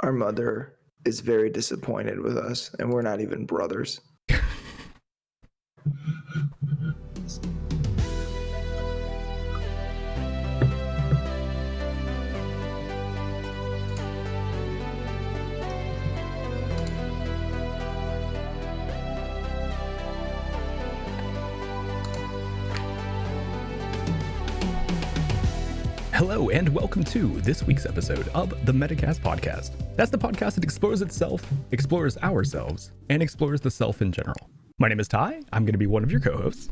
Our mother is very disappointed with us, and we're not even brothers. Hello and welcome to this week's episode of the Metacast podcast. That's the podcast that explores itself, explores ourselves, and explores the self in general. My name is Ty. I'm going to be one of your co-hosts.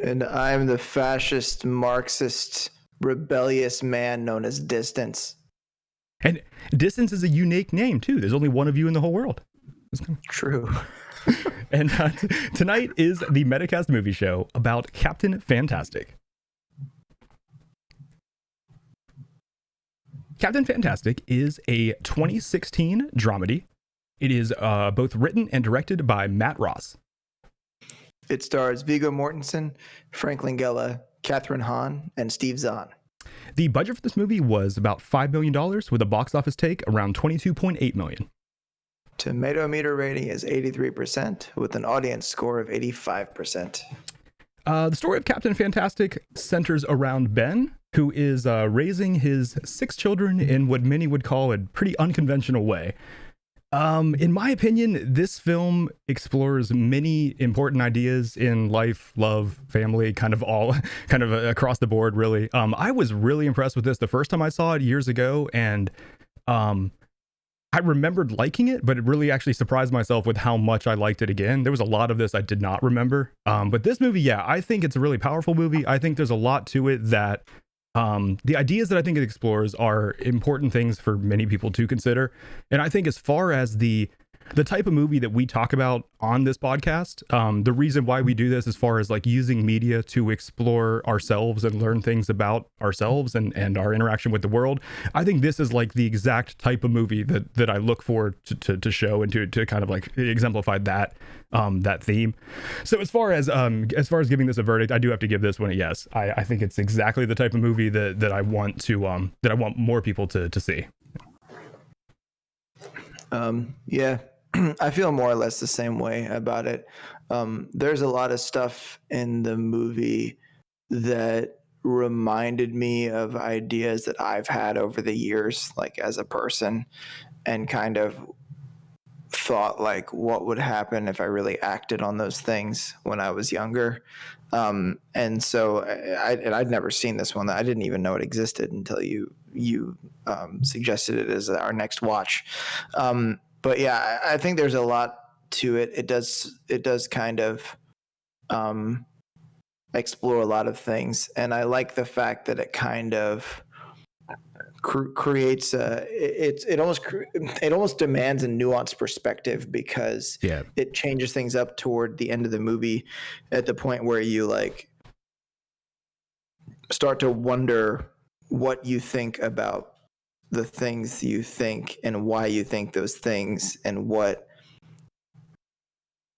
And I'm the fascist, Marxist, rebellious man known as Distance. And Distance is a unique name too. There's only one of you in the whole world. True. And tonight is the Metacast movie show about Captain Fantastic. Captain Fantastic is a 2016 dramedy. It is both written and directed by Matt Ross. It stars Viggo Mortensen, Frank Langella, Catherine Hahn, and Steve Zahn. The budget for this movie was about $5 million with a box office take around $22.8 million. Tomato meter rating is 83% with an audience score of 85%. The story of Captain Fantastic centers around Ben, who is raising his 6 children in what many would call a pretty unconventional way. In my opinion, this film explores many important ideas in life, love, family, kind of across the board, really. I was really impressed with this the first time I saw it years ago, and I remembered liking it, but it really actually surprised myself with how much I liked it again. There was a lot of this I did not remember. But this movie, yeah, I think it's a really powerful movie. I think there's a lot to it that the ideas that I think it explores are important things for many people to consider. And I think as far as the type of movie that we talk about on this podcast, the reason why we do this as far as like using media to explore ourselves and learn things about ourselves and our interaction with the world, I think this is like the exact type of movie that I look for to show and to kind of like exemplify that theme. So as far as giving this a verdict, I do have to give this one a yes. I think it's exactly the type of movie that I want to that I want more people to see. Yeah. I feel more or less the same way about it. There's a lot of stuff in the movie that reminded me of ideas that I've had over the years, like as a person, and kind of thought like what would happen if I really acted on those things when I was younger. And so I'd never seen this one. I didn't even know it existed until you suggested it as our next watch. But yeah, I think there's a lot to it. It does kind of explore a lot of things, and I like the fact that it kind of creates it almost demands a nuanced perspective, because it changes things up toward the end of the movie at the point where you like start to wonder what you think about the things you think and why you think those things and what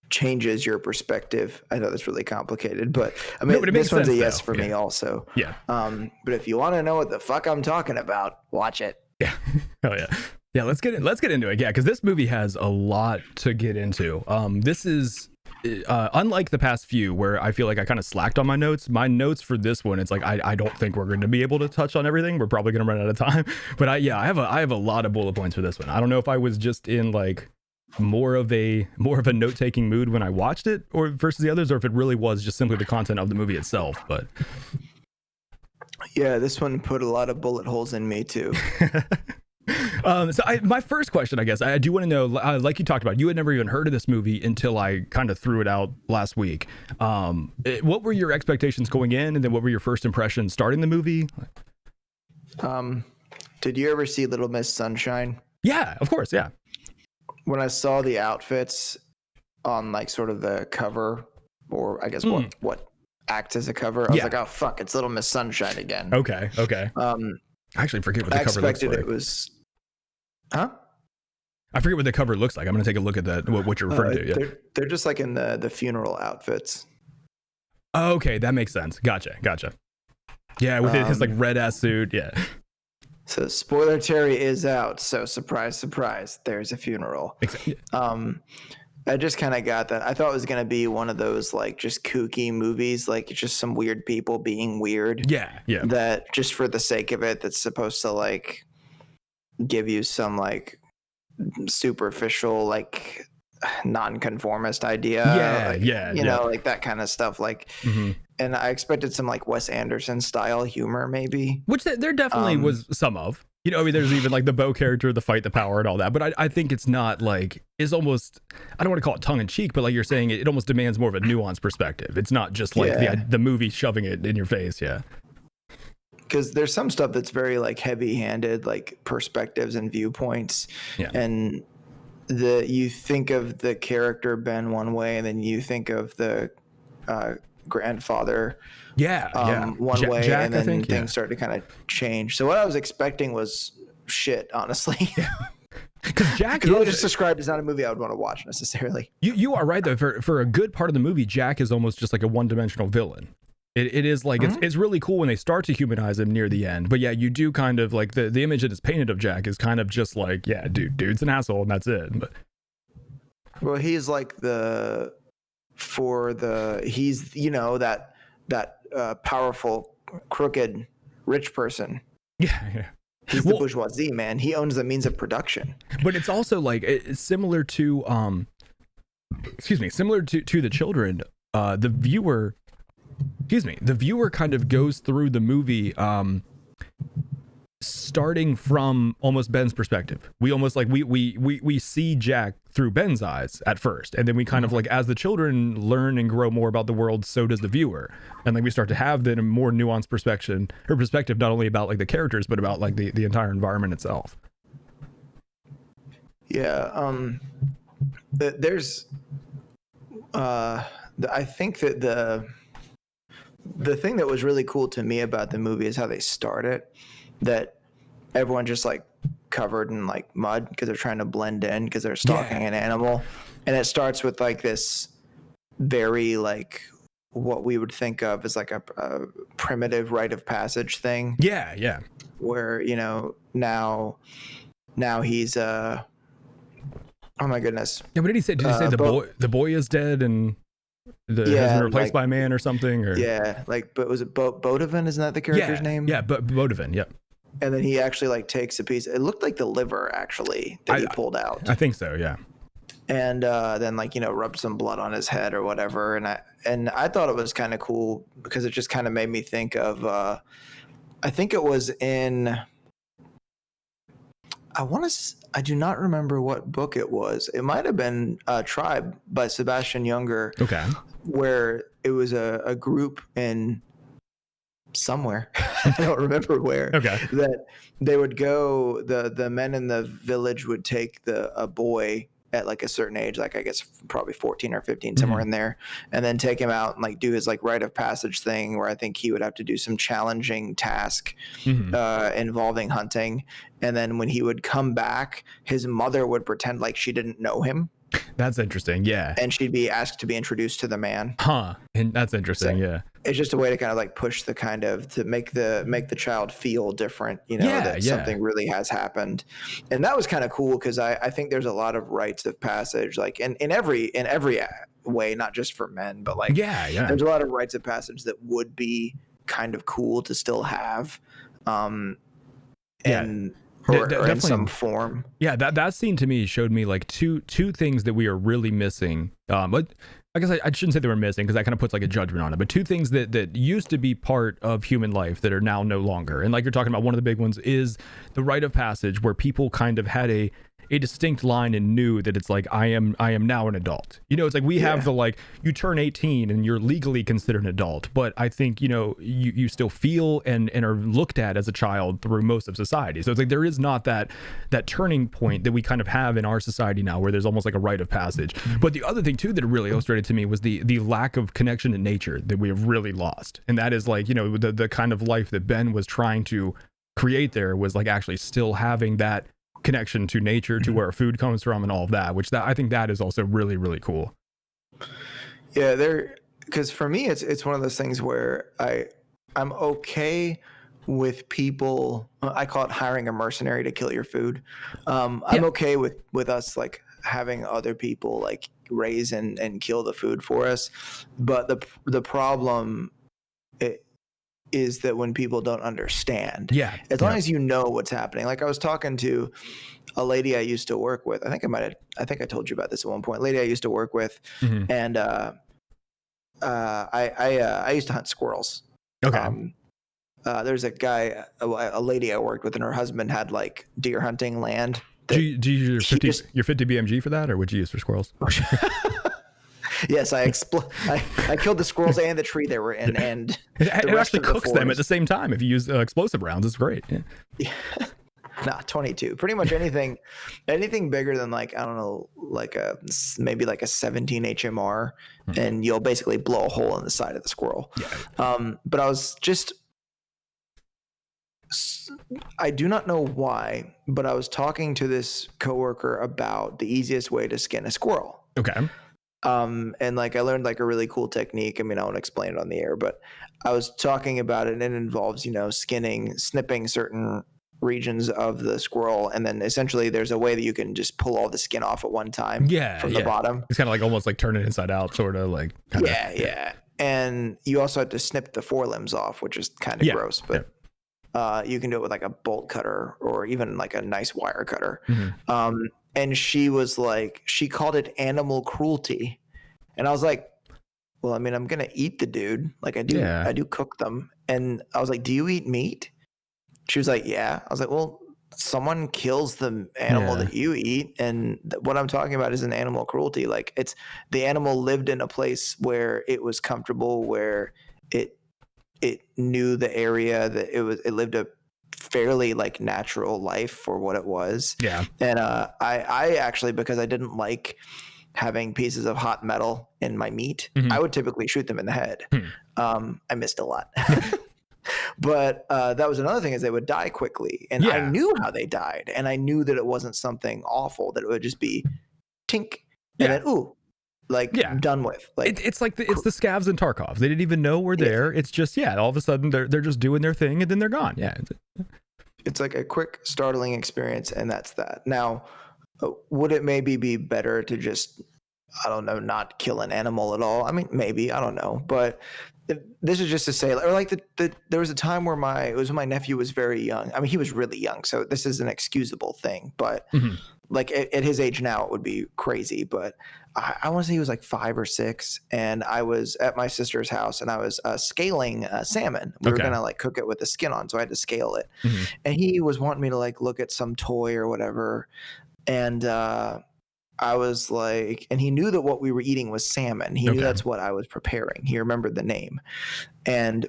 changes your perspective. I know that's really complicated, but I mean, this one's a yes for me also. Yeah. But if you want to know what the fuck I'm talking about, watch it. Yeah. Oh yeah. Yeah. Let's get into it. Yeah. Cause this movie has a lot to get into. This is, unlike the past few where I feel like I kind of slacked on my notes for this one, it's like I don't think we're going to be able to touch on everything. We're probably going to run out of time, but I have a lot of bullet points for this one. I don't know if I was just in like more of a note-taking mood when I watched it or versus the others, or if it really was just simply the content of the movie itself. But yeah, this one put a lot of bullet holes in me too. My first question, I guess, I do want to know, like you talked about, you had never even heard of this movie until I kind of threw it out last week. What were your expectations going in, and then what were your first impressions starting the movie? Did you ever see Little Miss Sunshine? Yeah, of course, yeah. When I saw the outfits on like sort of the cover, or I guess what acts as a cover, I was like, oh fuck, it's Little Miss Sunshine again. Okay. I actually forget what the cover looks like. It was, huh? I forget what the cover looks like. I'm going to take a look at that, what you're referring to. Yeah. They're just like in the funeral outfits. Okay, that makes sense. Gotcha. Yeah, with his like red ass suit. Yeah. So spoiler Terry is out. So surprise, surprise, there's a funeral. Exactly. I just kind of got that. I thought it was going to be one of those like just kooky movies, like just some weird people being weird. Yeah. That just for the sake of it, that's supposed to like give you some like superficial, like nonconformist idea. You know, like that kind of stuff. Like, and I expected some like Wes Anderson style humor, maybe. Which there definitely was some of. You know, I mean, there's even like the Bo character, the fight, the power, and all that. But I think it's not like, it's almost, I don't want to call it tongue in cheek, but like you're saying, it almost demands more of a nuanced perspective. It's not just like the movie shoving it in your face. Yeah. Because there's some stuff that's very like heavy handed, like perspectives and viewpoints. Yeah. And you think of the character Ben one way, and then you think of the grandfather one way, Jack, and then things start to kind of change. So what I was expecting was shit, honestly. Because Jack is just described as not a movie I would want to watch necessarily. You are right though. For a good part of the movie, Jack is almost just like a one-dimensional villain. It is like it's really cool when they start to humanize him near the end. But yeah, you do kind of like the image that is painted of Jack is kind of just like, yeah, dude's an asshole and that's it. But well, he's like he's you know that powerful, crooked, rich person. Yeah. He's the bourgeoisie, man. He owns the means of production. But it's also like it's similar to similar to the children. The viewer kind of goes through the movie starting from almost Ben's perspective. We almost like we see Jack through Ben's eyes at first, and then we kind of like, as the children learn and grow more about the world, so does the viewer, and like we start to have then a more nuanced perspective not only about like the characters but about like the entire environment itself. There's I think that the thing that was really cool to me about the movie is how they start it, that everyone just like covered in like mud because they're trying to blend in because they're stalking an animal, and it starts with like this very like what we would think of as like a primitive rite of passage thing, where you know now he's oh my goodness, what did he say the boy is dead and has been replaced by a man or something, or but was it Bodovin? Isn't that the character's name? Bodovin. And then he actually like takes a piece. It looked like the liver actually that he pulled out. I think so, yeah. And then like, you know, rubbed some blood on his head or whatever. And I thought it was kind of cool because it just kind of made me think of I think it was in I do not remember what book it was. It might have been Tribe by Sebastian Junger. Okay. Where it was a group in somewhere, I don't remember where. Okay. That they would go, the men in the village would take a boy at like a certain age, like I guess probably 14 or 15, somewhere in there, and then take him out and like do his like rite of passage thing where I think he would have to do some challenging task involving hunting. And then when he would come back, his mother would pretend like she didn't know him. That's interesting. Yeah. And she'd be asked to be introduced to the man. And that's interesting. So it's just a way to kind of like push the kind of to make the child feel different, you know, that something really has happened. And that was kind of cool because I think there's a lot of rites of passage, like in every way, not just for men, but like there's a lot of rites of passage that would be kind of cool to still have. Or in some form. Yeah, that scene to me showed me like two things that we are really missing. But I guess I shouldn't say they were missing because that kind of puts like a judgment on it. But two things that used to be part of human life that are now no longer. And like you're talking about, one of the big ones is the rite of passage, where people kind of had a distinct line and knew that it's like, I am now an adult. You know, it's like we have the like, you turn 18 and you're legally considered an adult. But I think, you know, you still feel and are looked at as a child through most of society. So it's like there is not that turning point that we kind of have in our society now, where there's almost like a rite of passage. But the other thing too that really illustrated to me was the lack of connection to nature that we have really lost. And that is like, you know, the kind of life that Ben was trying to create there was like actually still having that connection to nature, to where food comes from and all of that, which I think that is also really, really cool. Yeah, because for me it's one of those things where I'm okay with people. I call it hiring a mercenary to kill your food. I'm okay with us like having other people like raise and kill the food for us, but the problem is that when people don't understand, as long as you know what's happening. Like I was talking to a lady I used to work with. I think I told you about this at one point. Lady I used to work with, and I used to hunt squirrels. Okay. There's a lady I worked with, and her husband had like deer hunting land. Do you use your 50 BMG for that, or would you use for squirrels? Yes, I killed the squirrels and the tree they were in, and it actually cooks them at the same time. If you use explosive rounds, it's great. Yeah. Nah, 22. Pretty much anything bigger than like, I don't know, like maybe like a 17 HMR, and you'll basically blow a hole in the side of the squirrel. Yeah. But I do not know why, but I was talking to this coworker about the easiest way to skin a squirrel. Okay. And like I learned like a really cool technique. I mean, I won't explain it on the air, but I was talking about it, and it involves, snipping certain regions of the squirrel, and then essentially there's a way that you can just pull all the skin off at one time from the bottom. It's kind of like almost like turn it inside out, sort of like. Yeah. And you also have to snip the forelimbs off, which is kind of gross, but you can do it with like a bolt cutter or even like a nice wire cutter. And she was like, she called it animal cruelty. And I was like, well, I mean, I'm going to eat the dude. Like I do cook them. And I was like, do you eat meat? She was like, yeah. I was like, well, someone kills the animal that you eat. And what I'm talking about is an animal cruelty. Like it's the animal lived in a place where it was comfortable, where it knew the area that it lived a fairly like natural life for what it was. Yeah. And I actually, because I didn't like having pieces of hot metal in my meat, I would typically shoot them in the head. I missed a lot. But that was another thing, is they would die quickly. And I knew how they died. And I knew that it wasn't something awful, that it would just be tink. And then, done with. Like it's like it's the scavs and Tarkov. They didn't even know we're there. It's just, all of a sudden they're just doing their thing, and then they're gone. Yeah. It's like a quick, startling experience, and that's that. Now, would it maybe be better to just, I don't know, not kill an animal at all? I mean, maybe, I don't know. But this is just to say, or like there was a time where it was when my nephew was very young. I mean, he was really young, so this is an excusable thing. But like at his age now, it would be crazy. But I want to say he was like 5 or 6, and I was at my sister's house, and I was scaling salmon. We were gonna like cook it with the skin on, so I had to scale it. And he was wanting me to like look at some toy or whatever, and I was like, and he knew that what we were eating was salmon. He knew that's what I was preparing. He remembered the name, and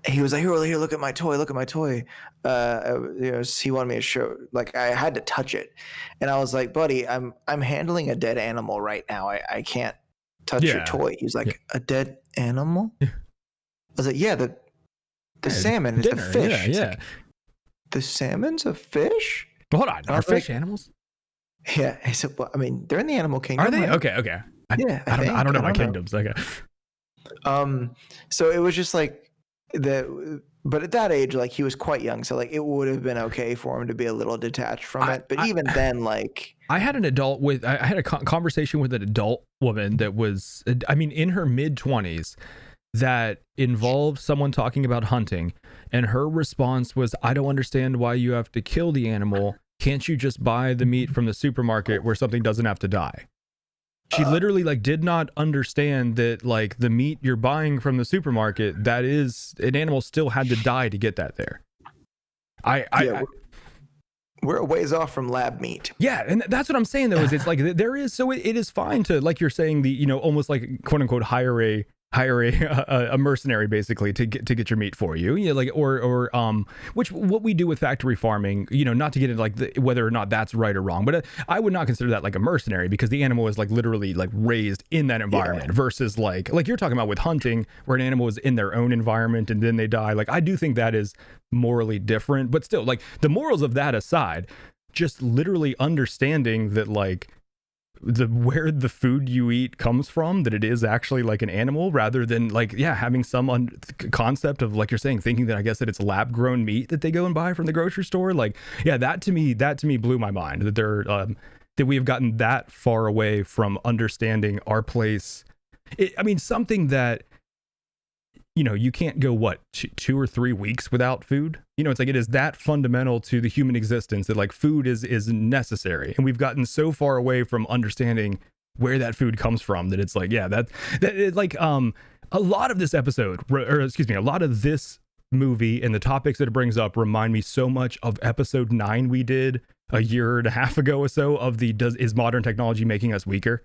he was like, here, look at my toy. He wanted me to show, like I had to touch it. And I was like, buddy, I'm handling a dead animal right now. I can't touch your toy. He was like, a dead animal? I was like, yeah, the salmon is a fish. Yeah. Like, the salmon's a fish? Well, hold on. Are fish animals? Yeah. I said, well, I mean, they're in the animal kingdom. Are they? Right? Okay. I don't know my kingdoms. Okay. So it was just like, but at that age, like he was quite young, so like it would have been okay for him to be a little detached from it. But even then, like I had a conversation with an adult woman that was, I mean, in her mid-20s, that involved someone talking about hunting, and her response was, I don't understand why you have to kill the animal. Can't you just buy the meat from the supermarket where something doesn't have to die? She literally like did not understand that like the meat you're buying from the supermarket, that is, an animal still had to die to get that there. We're a ways off from lab meat. Yeah, and that's what I'm saying though, is it's like there is, so it is fine to, like you're saying, the almost like quote unquote hire a mercenary basically to get your meat for you. Like or which what we do with factory farming, not to get into like whether or not that's right or wrong, but I would not consider that like a mercenary, because the animal is like literally like raised in that environment versus like you're talking about with hunting, where an animal is in their own environment and then they die. Like I do think that is morally different, but still, like the morals of that aside, just literally understanding that like where the food you eat comes from, that it is actually like an animal rather than like, yeah, having some concept of, like you're saying, thinking that I guess that it's lab grown meat that they go and buy from the grocery store. Like, yeah, that to me blew my mind that that we have gotten that far away from understanding our place. I mean, something that, you know, you can't go 2 or 3 weeks without food. You know, it's like it is that fundamental to the human existence that like food is necessary, and we've gotten so far away from understanding where that food comes from that it's like, yeah, that it, like a lot of this episode, or excuse me, a lot of this movie and the topics that it brings up remind me so much of episode 9 we did a year and a half ago or so of the is modern technology making us weaker?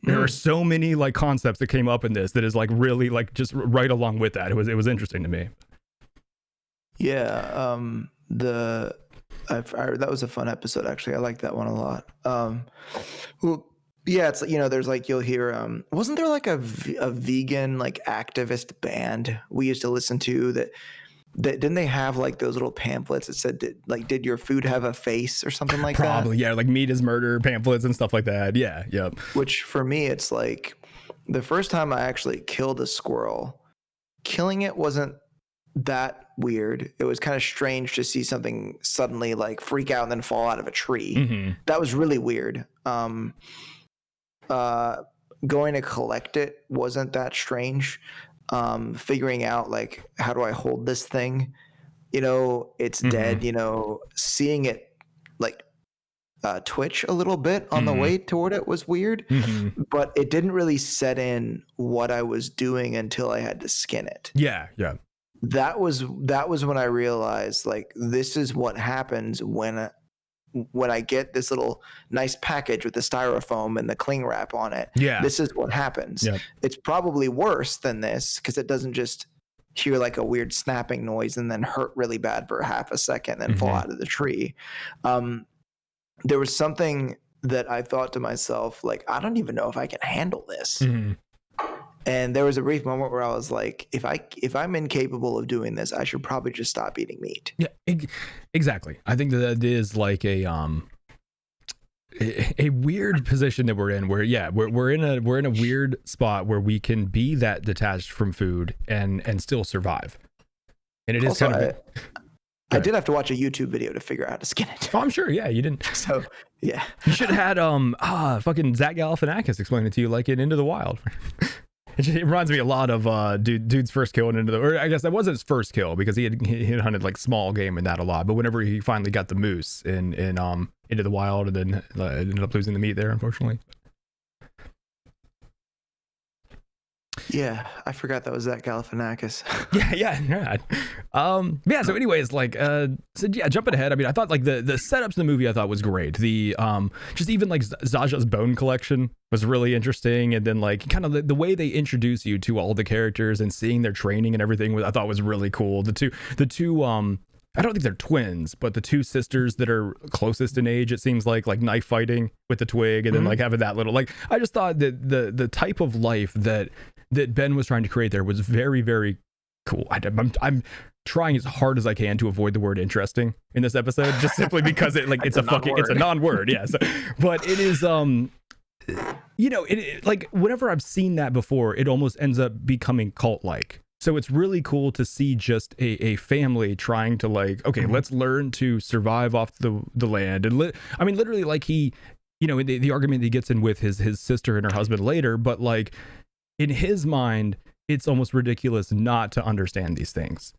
There are so many like concepts that came up in this that is like really like just right along with that. It was interesting to me. Yeah, that was a fun episode actually. I like that one a lot. Well, yeah, it's, you know, there's like, you'll hear wasn't there like a vegan like activist band we used to listen to that didn't they have like those little pamphlets that said did your food have a face or something like that? Probably, yeah, like meat is murder pamphlets and stuff like that. Yeah, yep. Which for me, it's like the first time I actually killed a squirrel, killing it wasn't that weird. It was kind of strange to see something suddenly like freak out and then fall out of a tree. Mm-hmm. That was really weird. Going to collect it wasn't that strange. Figuring out like, how do I hold this thing? You know, it's dead, you know, seeing it like twitch a little bit on the way toward it was weird, but it didn't really set in what I was doing until I had to skin it. Yeah. That was when I realized like, this is what happens when I get this little nice package with the styrofoam and the cling wrap on it. Yeah. This is what happens. Yep. It's probably worse than this because it doesn't just hear like a weird snapping noise and then hurt really bad for half a second and fall out of the tree. There was something that I thought to myself, like, I don't even know if I can handle this. And there was a brief moment where I was like, if I'm incapable of doing this, I should probably just stop eating meat. Yeah, exactly. I think that is like a weird position that we're in, where we're in a weird spot where we can be that detached from food and still survive. And it is also, kind of. I did have to watch a YouTube video to figure out how to skin it. Oh, I'm sure. Yeah, you didn't. So yeah, you should have had fucking Zach Galifianakis explain it to you like in Into the Wild. It reminds me a lot of dude's first kill into the, or I guess that wasn't his first kill because he had hunted like small game in that a lot. But whenever he finally got the moose in Into the Wild, and then ended up losing the meat there, unfortunately. Yeah, I forgot that was Zach Galifianakis. Yeah. So anyways, like, jumping ahead. I mean, I thought like the setups in the movie I thought was great. The just even like Zaja's bone collection was really interesting, and then like kind of the way they introduce you to all the characters and seeing their training and everything I thought was really cool. The two I don't think they're twins, but the two sisters that are closest in age, it seems like knife fighting with the twig, and then like having that little, like, I just thought that the type of life that Ben was trying to create there was very, very cool. I'm trying as hard as I can to avoid the word interesting in this episode, just simply because it's a non-word. Yeah. So, but it is, you know, it like whenever I've seen that before, it almost ends up becoming cult-like. So it's really cool to see just a family trying to like, okay, let's learn to survive off the land. And I mean, literally, like he, you know, the argument he gets in with his sister and her husband later, but like in his mind, it's almost ridiculous not to understand these things.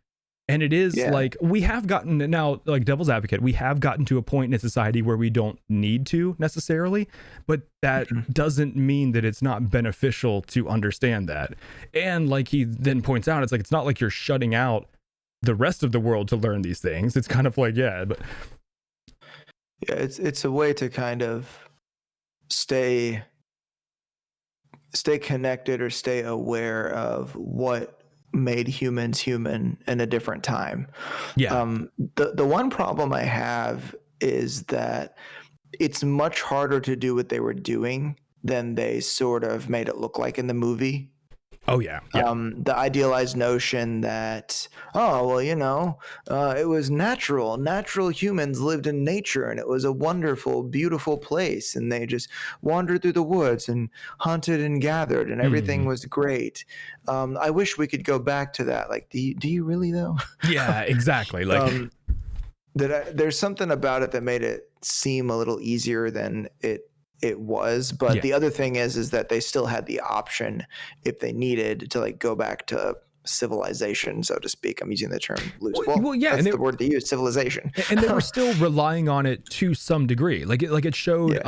And it is like, we have gotten now, like devil's advocate, we have gotten to a point in society where we don't need to necessarily, but that doesn't mean that it's not beneficial to understand that. And like he then points out, it's like, it's not like you're shutting out the rest of the world to learn these things. It's kind of like, it's a way to kind of stay connected or stay aware of what made humans human in a different time. The one problem I have is that it's much harder to do what they were doing than they sort of made it look like in the movie. Oh yeah. Yeah. The idealized notion that, oh, well, it was natural humans lived in nature and it was a wonderful, beautiful place. And they just wandered through the woods and hunted and gathered and everything was great. I wish we could go back to that. Like, do you really though? Yeah, exactly. Like, There's something about it that made it seem a little easier than it was, but the other thing is that they still had the option if they needed to like go back to civilization, so to speak. I'm using the term loose. Well, yeah, that's the word they use, civilization. And they were still relying on it to some degree. Like it showed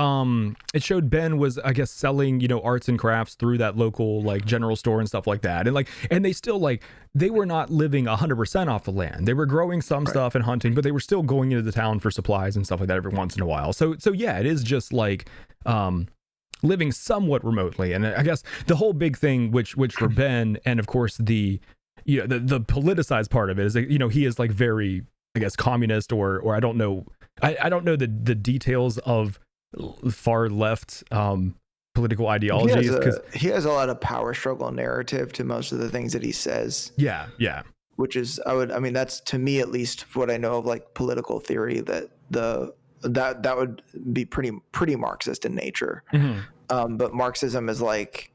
it showed Ben was, I guess, selling, arts and crafts through that local like general store and stuff like that. And they still they were not living 100% off the land. They were growing some stuff and hunting, but they were still going into the town for supplies and stuff like that every once in a while. So yeah, it is just like living somewhat remotely. And I guess the whole big thing, which for Ben, and of course the politicized part of it is that, he is like very, I guess, communist or I don't know. I don't know the details of far left political ideologies, because he has a lot of power struggle narrative to most of the things that he says. Yeah. Which is, that's, to me at least, what I know of like political theory, that that would be pretty Marxist in nature. But Marxism is like,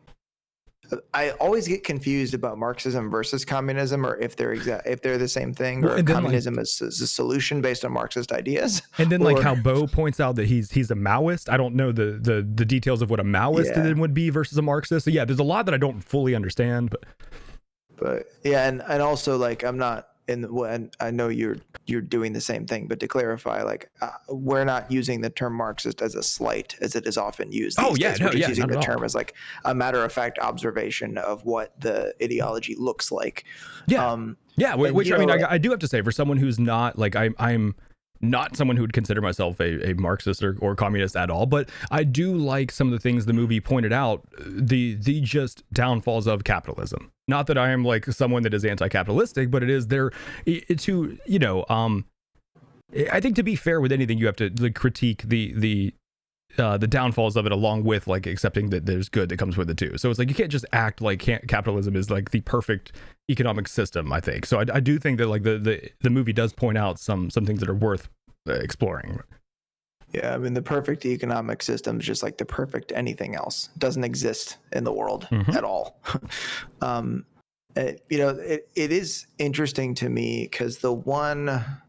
I always get confused about Marxism versus communism, or if they're the same thing, or communism is a solution based on Marxist ideas. And then like how Bo points out that he's a Maoist. I don't know the details of what a Maoist then would be versus a Marxist. So yeah, there's a lot that I don't fully understand, but yeah, and also like I'm not and I know you're doing the same thing, but to clarify, like we're not using the term Marxist as a slight as it is often used. We're just using the term as like a matter of fact observation of what the ideology looks like. Which I do have to say, for someone who's not like I'm not someone who would consider myself a Marxist or communist at all, but I do like some of the things the movie pointed out, the just downfalls of capitalism. Not that I am like someone that is anti-capitalistic, but it is there to, I think to be fair with anything, you have to critique the downfalls of it, along with like accepting that there's good that comes with it too. So it's like, you can't just act like capitalism is like the perfect economic system, I think. So I do think that like the movie does point out some things that are worth exploring. Yeah, the perfect economic system is just like the perfect anything else. It doesn't exist in the world at all. It is interesting to me because the one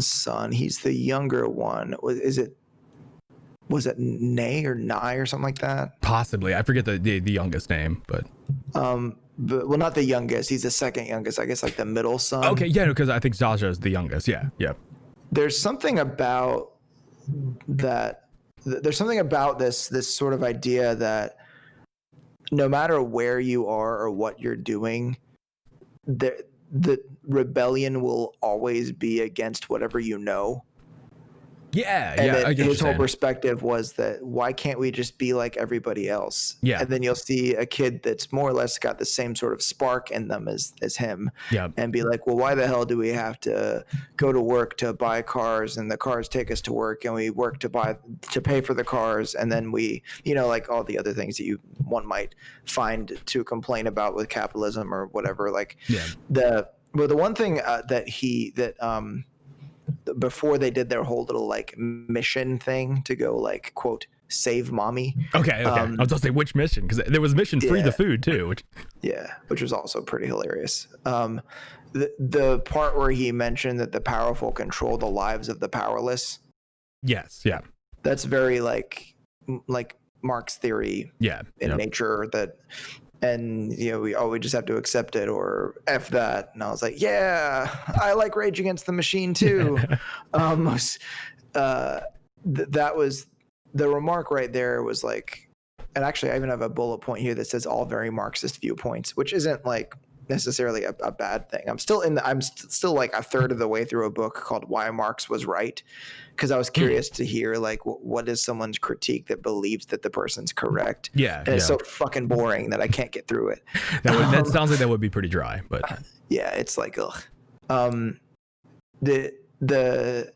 son, he's the younger one. Was it Nay or Nye or something like that? Possibly. I forget the youngest name, but not the youngest. He's the second youngest, I guess, like the middle son. Okay, yeah, because I think Jaja is the youngest. Yeah. There's something about that. There's something about this sort of idea that no matter where you are or what you're doing, the rebellion will always be against whatever you know. And his whole perspective was that why can't we just be like everybody else? Yeah. And then you'll see a kid that's more or less got the same sort of spark in them as him. Yeah. And be like, well, why the hell do we have to go to work to buy cars, and the cars take us to work, and we work to pay for the cars, and then we, like all the other things that one might find to complain about with capitalism or whatever. Like the one thing before they did their whole little like mission thing to go like quote save mommy. Okay. I was gonna say which mission, because there was mission free the food too. Which was also pretty hilarious. The part where he mentioned that the powerful control the lives of the powerless. Yes. Yeah. That's very like Marx theory. In nature that. And we just have to accept it or F that. And I was like, yeah, I like Rage Against the Machine too. That was the remark right there, was like, and actually I even have a bullet point here that says all very Marxist viewpoints, which isn't like necessarily a bad thing. I'm still like a third of the way through a book called Why Marx Was Right, because I was curious to hear like what is someone's critique that believes that the person's correct. It's so fucking boring that I can't get through it. That sounds like that would be pretty dry, but it's like the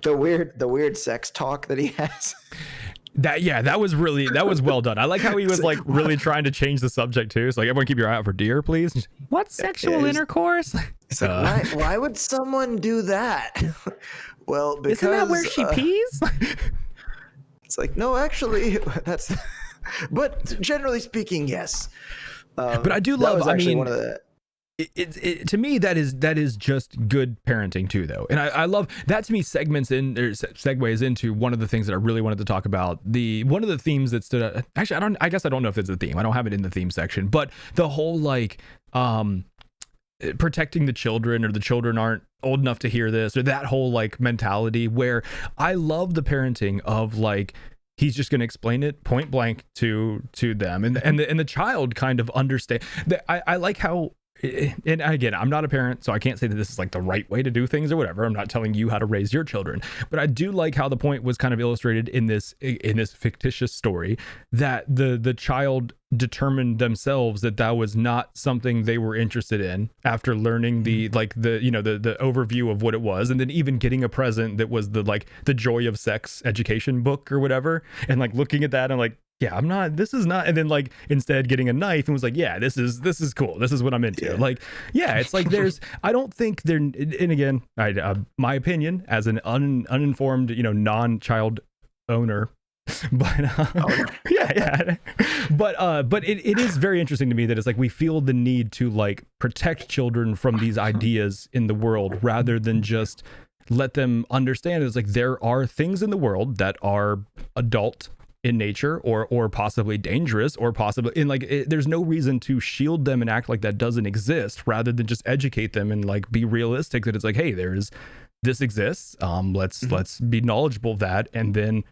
the weird sex talk that he has. That was well done. I like how he was like really trying to change the subject too. It's like, everyone keep your eye out for deer, please. What sexual intercourse? It's like, why would someone do that? Well, because isn't that where she pees? It's like, no, actually, that's. But generally speaking, yes. But I do love. I mean, one of the. To me, that is just good parenting too, though, and I love that. To me, segues into one of the things that I really wanted to talk about. One of the themes that stood out. Actually, I guess I don't know if it's a theme. I don't have it in the theme section, but the whole like protecting the children, or the children aren't old enough to hear this, or that whole like mentality where I love the parenting of like, he's just going to explain it point blank to them, and the child kind of understand that. I like how, and again, I'm not a parent, so I can't say that this is like the right way to do things or whatever. I'm not telling you how to raise your children, but I do like how the point was kind of illustrated in this fictitious story, that the child determined themselves that was not something they were interested in after learning the overview of what it was, and then even getting a present that was the joy of sex education book or whatever, and like looking at that and like, yeah, this is not, and then like instead getting a knife and was like, yeah, this is cool, this is what I'm into. Like, yeah, it's like I don't think there, and again, my opinion as an uninformed, non-child owner, but but it is very interesting to me that it's like we feel the need to like protect children from these ideas in the world, rather than just let them understand it's like there are things in the world that are adult in nature, or possibly dangerous, or possibly in like there's no reason to shield them and act like that doesn't exist, rather than just educate them and like be realistic that it's like, hey, this exists, let's be knowledgeable of that, and then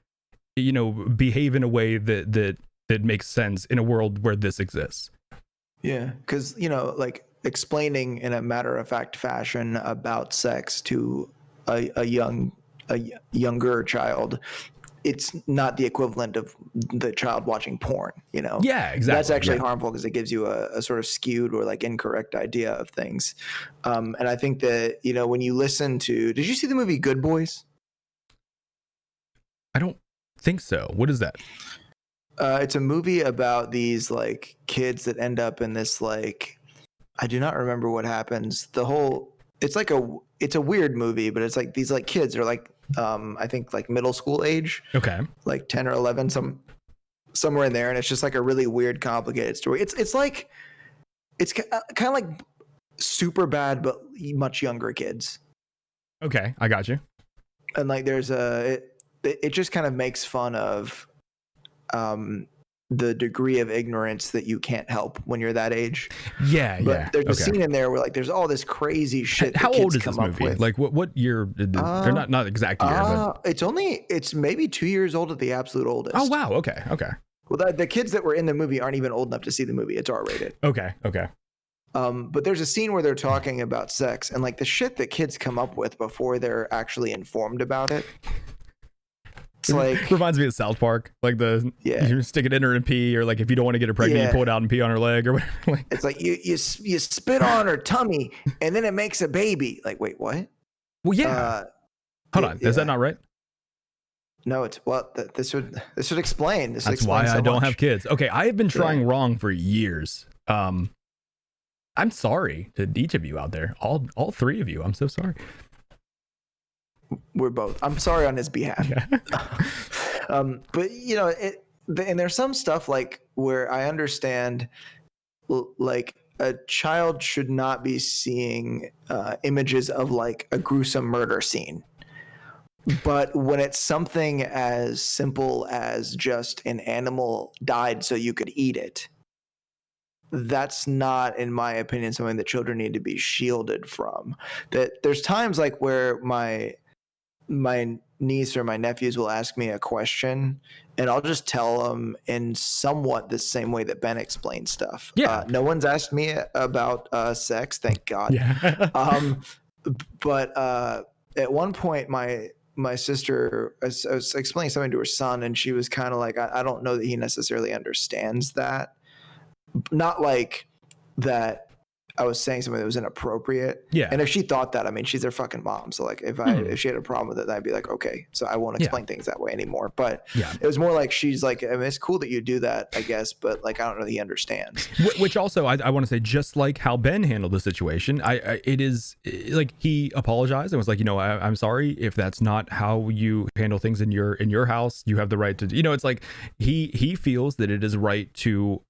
behave in a way that makes sense in a world where this exists. Yeah, because like explaining in a matter-of-fact fashion about sex to a younger child, it's not the equivalent of the child watching porn, Yeah, exactly. That's actually harmful, because it gives you a sort of skewed or like incorrect idea of things. And I think that, when you listen to, did you see the movie Good Boys? I don't think so. What is that? It's a movie about these like kids that end up in this, like, I do not remember what happens. It's a weird movie, but it's like these like kids are like, I think like middle school age. Okay. Like 10 or 11, somewhere in there. And it's just like a really weird, complicated story. It's like, it's kind of like Super Bad, but much younger kids. Okay. I got you. And like, there's it just kind of makes fun of, the degree of ignorance that you can't help when you're that age. Yeah, but there's a scene in there where like there's all this crazy shit. How old is this movie? Like what year? They're not exact year. But... It's maybe 2 years old at the absolute oldest. Oh wow. Okay. Well, the kids that were in the movie aren't even old enough to see the movie. It's R-rated. Okay. But there's a scene where they're talking about sex, and like the shit that kids come up with before they're actually informed about it. It's like, reminds me of South Park, like you stick it in her and pee, or like if you don't want to get her pregnant, you pull it out and pee on her leg or whatever. Like, it's like you spit on her tummy and then it makes a baby. Like, wait, what? Well, yeah. Hold on, is that not right? No, it's this would explain. That's why I don't have kids. Okay, I have been trying wrong for years. I'm sorry to each of you out there, all three of you. I'm so sorry. We're both. I'm sorry on his behalf. Yeah. But and there's some stuff like where I understand, like a child should not be seeing images of like a gruesome murder scene. But when it's something as simple as just an animal died so you could eat it, that's not, in my opinion, something that children need to be shielded from. That there's times like where my niece or my nephews will ask me a question, and I'll just tell them in somewhat the same way that Ben explains stuff. Yeah. No one's asked me about sex, thank God. Yeah. But at one point, my sister, I was explaining something to her son, and she was kind of like, I don't know that he necessarily understands that. Not like that I was saying something that was inappropriate. Yeah. And if she thought that, I mean, she's their fucking mom. So like if she had a problem with it, I'd be like, okay, so I won't explain things that way anymore. But it was more like, she's like, I mean, it's cool that you do that, I guess, but like, I don't know that he understands. Which also, I want to say, just like how Ben handled the situation, it is like, he apologized and was like, I'm sorry if that's not how you handle things in your house. You have the right to, it's like he feels that it is right to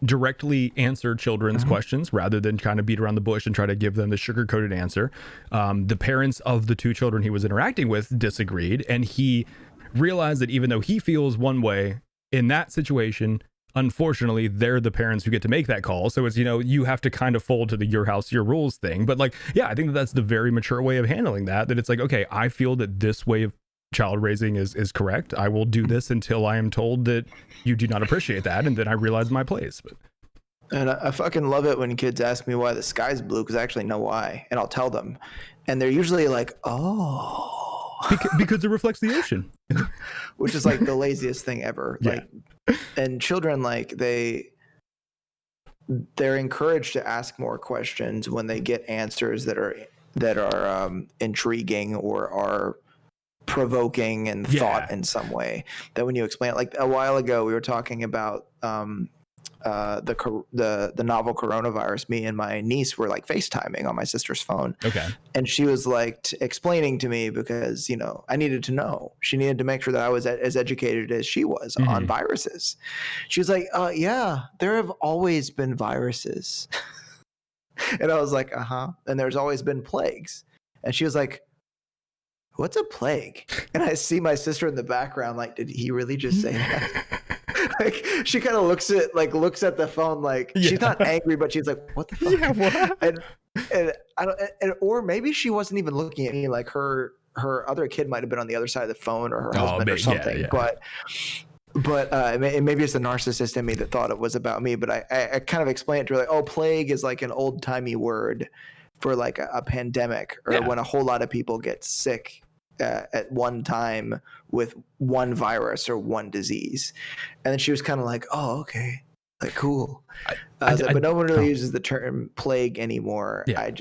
directly answer children's questions rather than kind of beat around the bush and try to give them the sugar-coated answer. The parents of the two children he was interacting with disagreed, and he realized that even though he feels one way in that situation, unfortunately they're the parents who get to make that call. So it's, you have to kind of fold to the your house, your rules thing. But like, yeah, I think that's the very mature way of handling that it's like, okay, I feel that this way of child raising is correct. I will do this until I am told that you do not appreciate that, and then I realize my place. But and I fucking love it when kids ask me why the sky's blue, because I actually know why, and I'll tell them, and they're usually like, oh, because it reflects the ocean. Which is like the laziest thing ever. Like, and children, like, they're encouraged to ask more questions when they get answers that are intriguing or are provoking and thought in some way. That when you explain it, like a while ago we were talking about the novel coronavirus. Me and my niece were like FaceTiming on my sister's phone. Okay. And she was like explaining to me, because I needed to know. She needed to make sure that I was as educated as she was on viruses. She was like, yeah, there have always been viruses. And I was like, and there's always been plagues. And she was like, what's a plague? And I see my sister in the background, like, did he really just say that? Like, she kind of looks at the phone, like, she's not angry, but she's like, what the fuck? Yeah, what? And I don't, or maybe she wasn't even looking at me. Like, her other kid might have been on the other side of the phone, or her husband or something. Yeah. But maybe it's the narcissist in me that thought it was about me. But I kind of explained it to her, like, oh, plague is like an old timey word for like a pandemic, or when a whole lot of people get sick at one time with one virus or one disease. And then she was kind of like, oh, okay, like, cool. But no one really uses the term plague anymore. I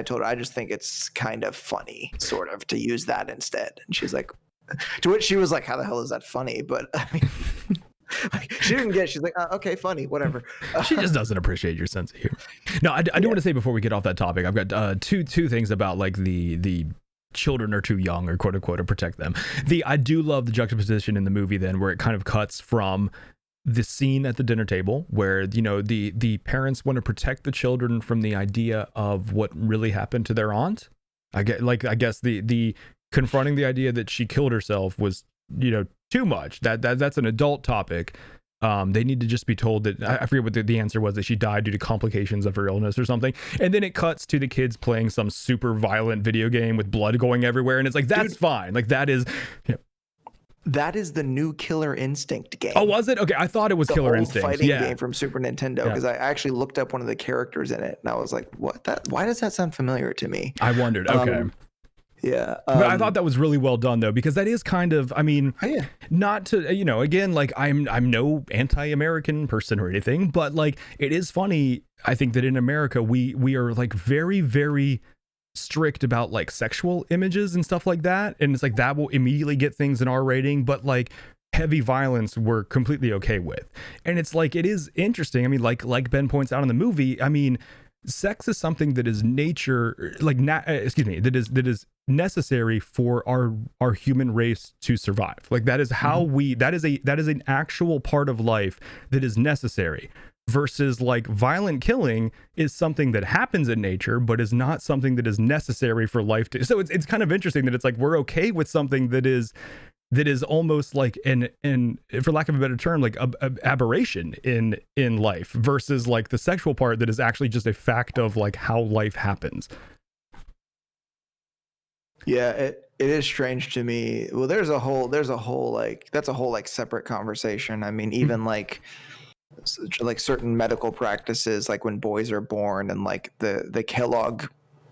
told her, I just think it's kind of funny, sort of, to use that instead. And she's like, to which she was like, how the hell is that funny? But I mean, like, she didn't get it. She's like, okay, funny, whatever. She just doesn't appreciate your sense of humor. No, I do want to say, before we get off that topic, I've got two things about like the children are too young, or quote unquote, to protect them. I do love the juxtaposition in the movie then, where it kind of cuts from the scene at the dinner table where, the parents want to protect the children from the idea of what really happened to their aunt. I guess the confronting the idea that she killed herself was, too much. That's an adult topic. They need to just be told that, I forget what the answer was, that she died due to complications of her illness or something. And then it cuts to the kids playing some super violent video game with blood going everywhere. And it's like, that's fine. Like, that is... That is the new Killer Instinct game. Oh, was it? Okay, I thought it was Killer Instinct. Fighting game from Super Nintendo, because I actually looked up one of the characters in it, and I was like, "What? Why does that sound familiar to me?" I wondered. Okay. But I thought that was really well done, though, because that is kind of, I mean, not to, again, like, I'm no anti-American person or anything, but like, it is funny, I think, that in America we are like very, very strict about like sexual images and stuff like that, and it's like that will immediately get things an R rating, but like heavy violence we're completely okay with. And it's like, it is interesting. I mean, like Ben points out in the movie, I mean, sex is something that is nature, like, that is necessary for our human race to survive. Like, that is how that is an actual part of life that is necessary. Versus like violent killing is something that happens in nature, but is not something that is necessary for life to. So it's kind of interesting that it's like, we're okay with something that is almost like an for lack of a better term, like a aberration in life, versus like the sexual part that is actually just a fact of like how life happens. Yeah, it is strange to me. Well, there's a whole like, that's a whole like separate conversation. I mean, even like certain medical practices, like when boys are born, and like the Kellogg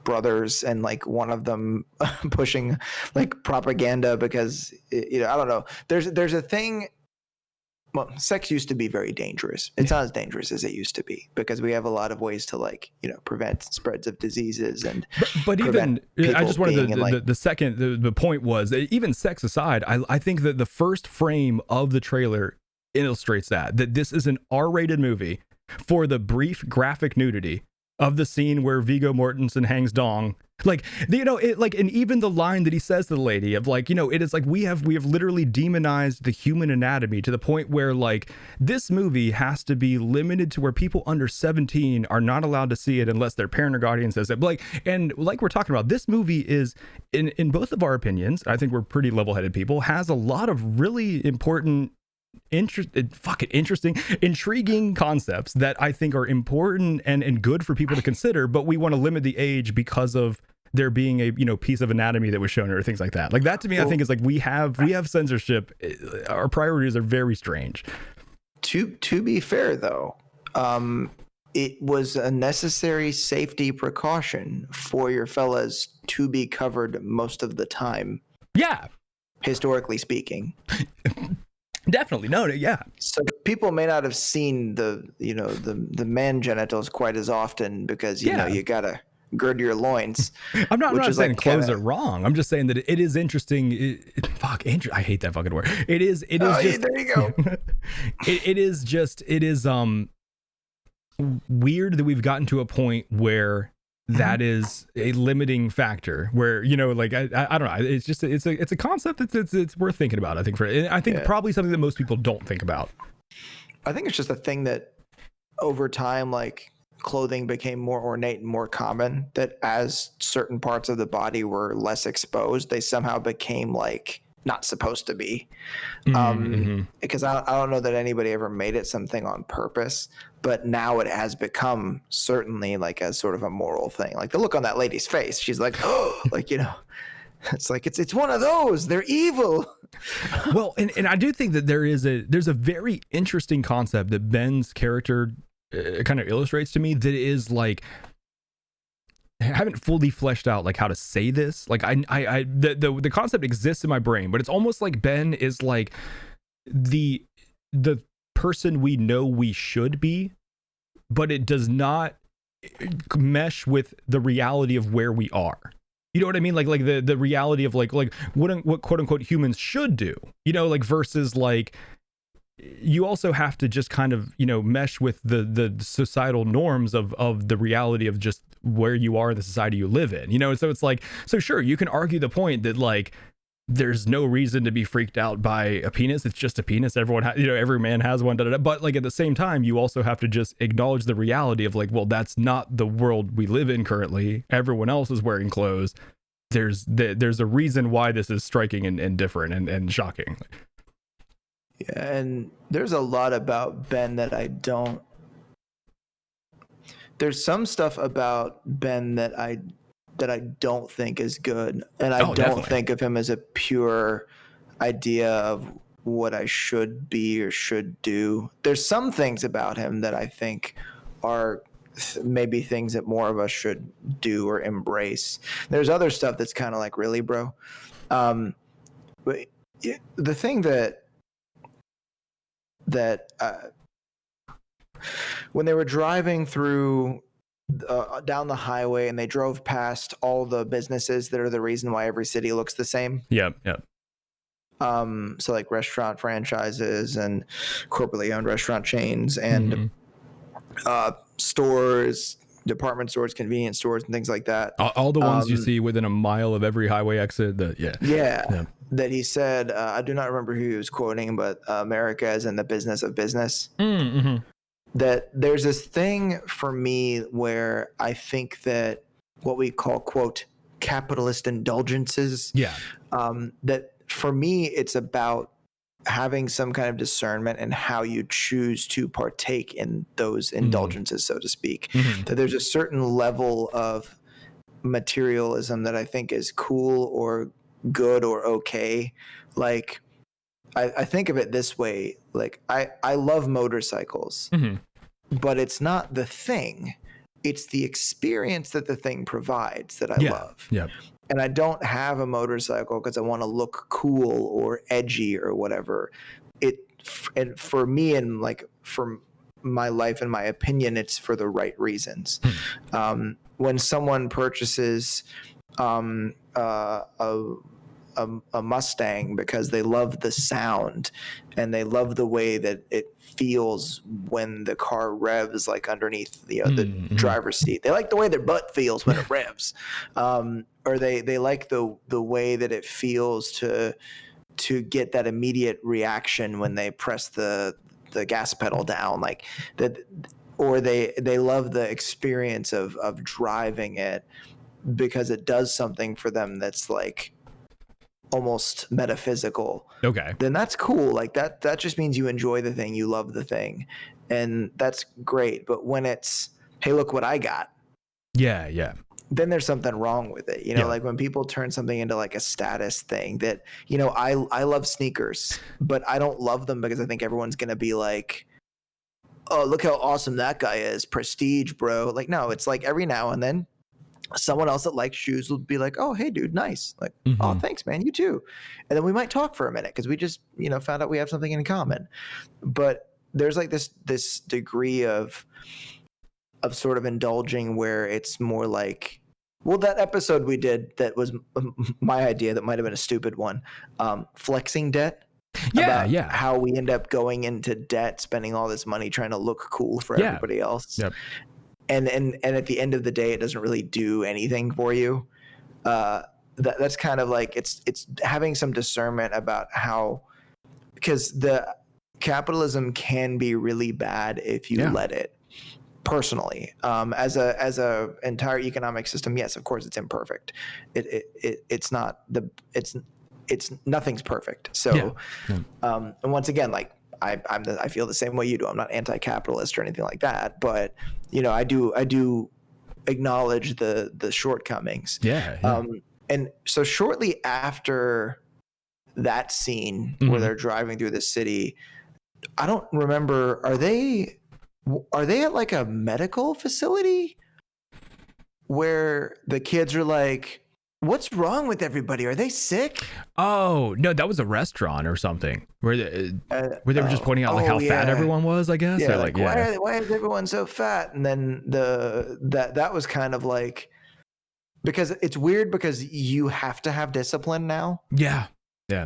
brothers, and like one of them pushing like propaganda because I don't know. There's a thing well, sex used to be very dangerous. It's not as dangerous as it used to be because we have a lot of ways to like, prevent spreads of diseases and but even I just wanted the second the point was that even sex aside, I think that the first frame of the trailer illustrates that this is an R-rated movie for the brief graphic nudity of the scene where Viggo Mortensen hangs dong. Like, and even the line that he says to the lady of like, it is like we have literally demonized the human anatomy to the point where like this movie has to be limited to where people under 17 are not allowed to see it unless their parent or guardian says it. But like we're talking about, this movie is in both of our opinions, I think we're pretty level-headed people, has a lot of really important interesting, intriguing concepts that I think are important and good for people to consider, but we want to limit the age because of there being a piece of anatomy that was shown or things like that. Like that to me, I think is like we have censorship. Our priorities are very strange. To be fair though, it was a necessary safety precaution for your fellas to be covered most of the time. Yeah, historically speaking. Definitely. No, yeah. So people may not have seen the man genitals quite as often because you know you gotta gird your loins. I'm not saying like clothes are wrong. I'm just saying that it is interesting. I hate that fucking word. It is just there you go. it is weird that we've gotten to a point where that is a limiting factor where, like, I don't know. It's just, it's a concept it's worth thinking about. I think probably something that most people don't think about. I think it's just a thing that over time, like clothing became more ornate and more common, that as certain parts of the body were less exposed, they somehow became like not supposed to be. Because I don't know that anybody ever made it something on purpose, but now it has become certainly like a sort of a moral thing. Like the look on that lady's face, she's like, oh, like, it's like, it's one of those, they're evil. Well, and I do think that there's a very interesting concept that Ben's character kind of illustrates to me that is like, I haven't fully fleshed out like how to say this. Like the concept exists in my brain, but it's almost like Ben is like the person we know we should be, but it does not mesh with the reality of where we are. You know what I mean? Like the reality of like what quote unquote humans should do, like versus like you also have to just kind of, mesh with the societal norms of the reality of just where you are in the society you live in, so it's like, so sure, you can argue the point that like there's no reason to be freaked out by a penis. It's just a penis. Everyone every man has one, but like at the same time, you also have to just acknowledge the reality of like, well, that's not the world we live in currently. Everyone else is wearing clothes. There's a reason why this is striking and different and shocking. Yeah, and there's a lot about Ben that there's some stuff about Ben that I don't think is good, and I don't think of him as a pure idea of what I should be or should do. There's some things about him that I think are maybe things that more of us should do or embrace. There's other stuff that's kind of like, really, bro? But the thing that when they were driving through down the highway and they drove past all the businesses that are the reason why every city looks the same. Yeah. So like restaurant franchises and corporately owned restaurant chains and stores, department stores, convenience stores, and things like that. All the ones you see within a mile of every highway exit. That he said, I do not remember who he was quoting, but America is in the business of business. That there's this thing for me where I think that what we call, quote, capitalist indulgences, that for me, it's about having some kind of discernment in how you choose to partake in those indulgences, so to speak. That there's a certain level of materialism that I think is cool or good or okay. Like I think of it this way, like I love motorcycles, but it's not the thing, it's the experience that the thing provides that I love. And I don't have a motorcycle because I want to look cool or edgy or whatever. and for me, and like for my life and my opinion, it's for the right reasons. When someone purchases a Mustang because they love the sound and they love the way that it feels when the car revs, like underneath the driver's seat. They like the way their butt feels when it revs, or they like the way that it feels to get that immediate reaction when they press the gas pedal down, like that, or they love the experience of driving it because it does something for them that's like almost metaphysical. Okay. Then that's cool. Like that just means you enjoy the thing, you love the thing, and that's great. But when it's, hey, look what I got, yeah, then there's something wrong with it. Like when people turn something into like a status thing that, I love sneakers, but I don't love them because I think everyone's gonna be like, oh, look how awesome that guy is, prestige, bro. Like, no, it's like every now and then someone else that likes shoes will be like, oh, hey, dude, nice. Like, oh, thanks, man, you too. And then we might talk for a minute because we just, found out we have something in common. But there's like this degree of sort of indulging where it's more like, well, that episode we did that was my idea that might have been a stupid one, flexing debt. Yeah. How we end up going into debt, spending all this money trying to look cool for everybody else. Yep. And at the end of the day, it doesn't really do anything for you. That's kind of like it's having some discernment about how, because the capitalism can be really bad if you let it. Personally, as a entire economic system, yes, of course, it's imperfect. It's not it's nothing's perfect. So, and once again, like I feel the same way you do. I'm not anti-capitalist or anything like that, but I do acknowledge the shortcomings. And so shortly after that scene where they're driving through the city, I don't remember. Are they at like a medical facility where the kids are like, what's wrong with everybody? Are they sick? Oh, no, that was a restaurant or something where they were just pointing out like how fat everyone was, I guess. Yeah, like why is everyone so fat? And then that was kind of like, because it's weird because you have to have discipline now. Yeah.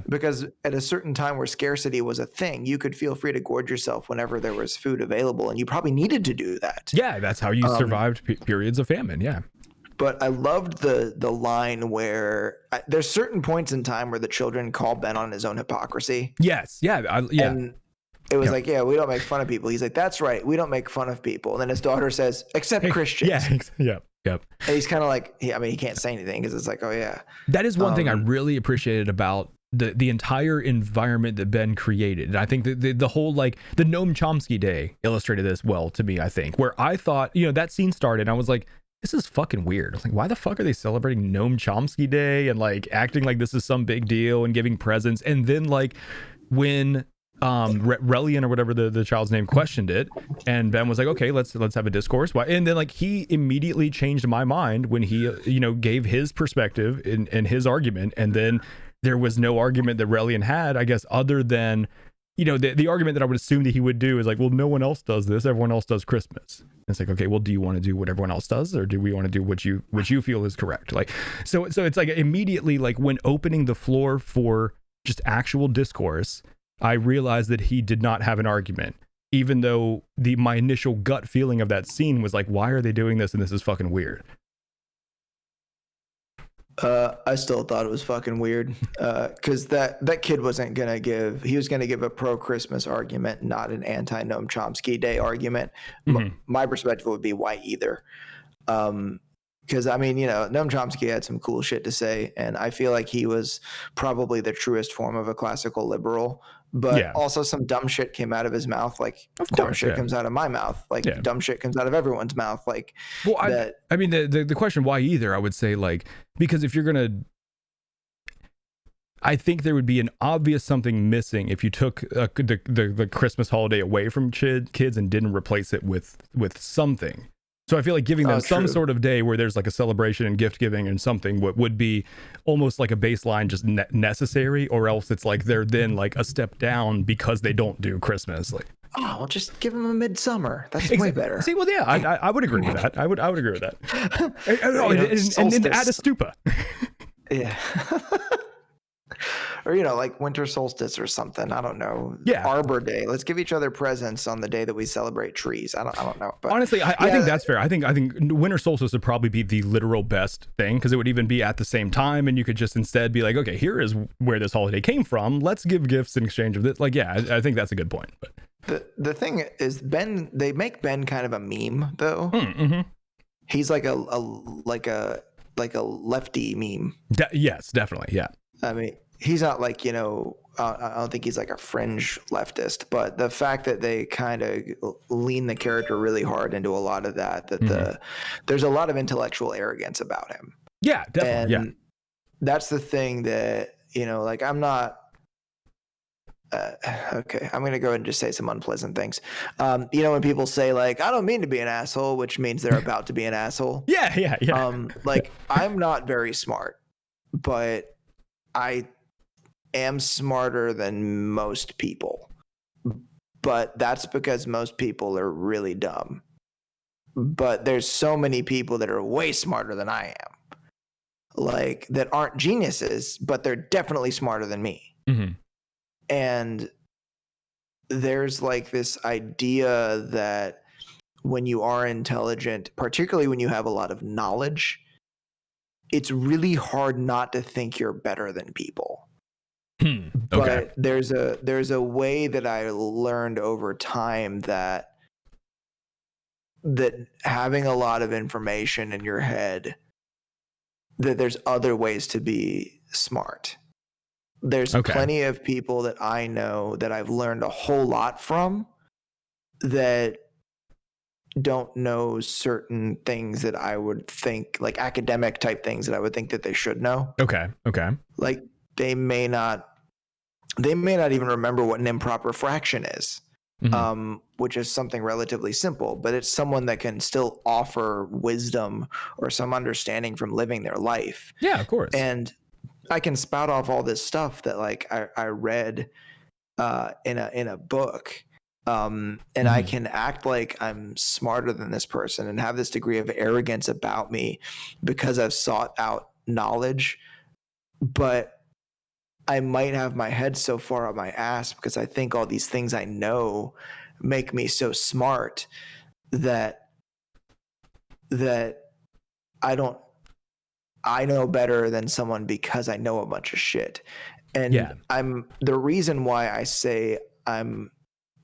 Because at a certain time where scarcity was a thing, you could feel free to gorge yourself whenever there was food available, and you probably needed to do that. Yeah, that's how you survived periods of famine. Yeah. But I loved the line where there's certain points in time where the children call Ben on his own hypocrisy. Yes. Yeah. And it was like, we don't make fun of people. He's like, that's right, we don't make fun of people. And then his daughter says, except Christians. Yep. And he's kind of like, he can't say anything because it's like, oh yeah. That is one thing I really appreciated about the entire environment that Ben created. And I think the whole, like, the Noam Chomsky Day illustrated this well to me, I think, where I thought, that scene started and I was like, this is fucking weird. I was like, why the fuck are they celebrating Noam Chomsky Day and like acting like this is some big deal and giving presents? And then like when Relian or whatever the child's name questioned it, and Ben was like, okay, let's have a discourse. And then like he immediately changed my mind when he gave his perspective and his argument, and then there was no argument that Relian had, I guess, other than the argument that I would assume that he would do is like, well, no one else does this, everyone else does Christmas. And it's like, okay, well, do you want to do what everyone else does, or do we want to do what you feel is correct? Like, so it's like immediately, like when opening the floor for just actual discourse, I realized that he did not have an argument, even though my initial gut feeling of that scene was like, why are they doing this? And this is fucking weird. I still thought it was fucking weird because that kid wasn't going to he was going to give a pro-Christmas argument, not an anti-Noam Chomsky Day argument. My perspective would be, why either? Because Noam Chomsky had some cool shit to say, and I feel like he was probably the truest form of a classical liberal. But also some dumb shit came out of his mouth. Like, dumb shit comes out of my mouth. Like, dumb shit comes out of everyone's mouth. Like, well, the question, why either, I would say, like, because if you're going to, I think there would be an obvious something missing if you took the Christmas holiday away from kids and didn't replace it with something. So I feel like giving them some sort of day where there's like a celebration and gift giving and something would be almost like a baseline, just necessary, or else it's like they're then like a step down because they don't do Christmas. Like, oh, well, just give them a midsummer. That's way better. See, well, yeah, I would agree with that. I would agree with that. and add a stupa. Yeah. Or, like winter solstice or something. I don't know. Yeah. Arbor Day. Let's give each other presents on the day that we celebrate trees. I don't know. But honestly, I think that's fair. I think winter solstice would probably be the literal best thing, because it would even be at the same time, and you could just instead be like, okay, here is where this holiday came from. Let's give gifts in exchange of this. Like, yeah, I think that's a good point. But the thing is, Ben, they make Ben kind of a meme though. Mm-hmm. He's like a lefty meme. Yes, definitely. Yeah. I mean, he's not like, I don't think he's like a fringe leftist, but the fact that they kind of lean the character really hard into a lot of that there's a lot of intellectual arrogance about him. Yeah, definitely. And that's the thing that, like, I'm not, okay, I'm going to go ahead and just say some unpleasant things. When people say like, I don't mean to be an asshole, which means they're about to be an asshole. Yeah. Like, I'm not very smart, but I am smarter than most people, but that's because most people are really dumb. But there's so many people that are way smarter than I am, like, that aren't geniuses, but they're definitely smarter than me. Mm-hmm. And there's like this idea that when you are intelligent, particularly when you have a lot of knowledge, it's really hard not to think you're better than people. Okay. But there's a way that I learned over time that having a lot of information in your head, that there's other ways to be smart. There's plenty of people that I know that I've learned a whole lot from that don't know certain things that I would think, like academic type things that I would think that they should know. Okay. Like they may not even remember what an improper fraction is, which is something relatively simple, but it's someone that can still offer wisdom or some understanding from living their life. Yeah, of course. And I can spout off all this stuff that like I read in a book, and I can act like I'm smarter than this person and have this degree of arrogance about me because I've sought out knowledge, but I might have my head so far up my ass because I think all these things I know make me so smart that I know better than someone because I know a bunch of shit. And the reason why I say I'm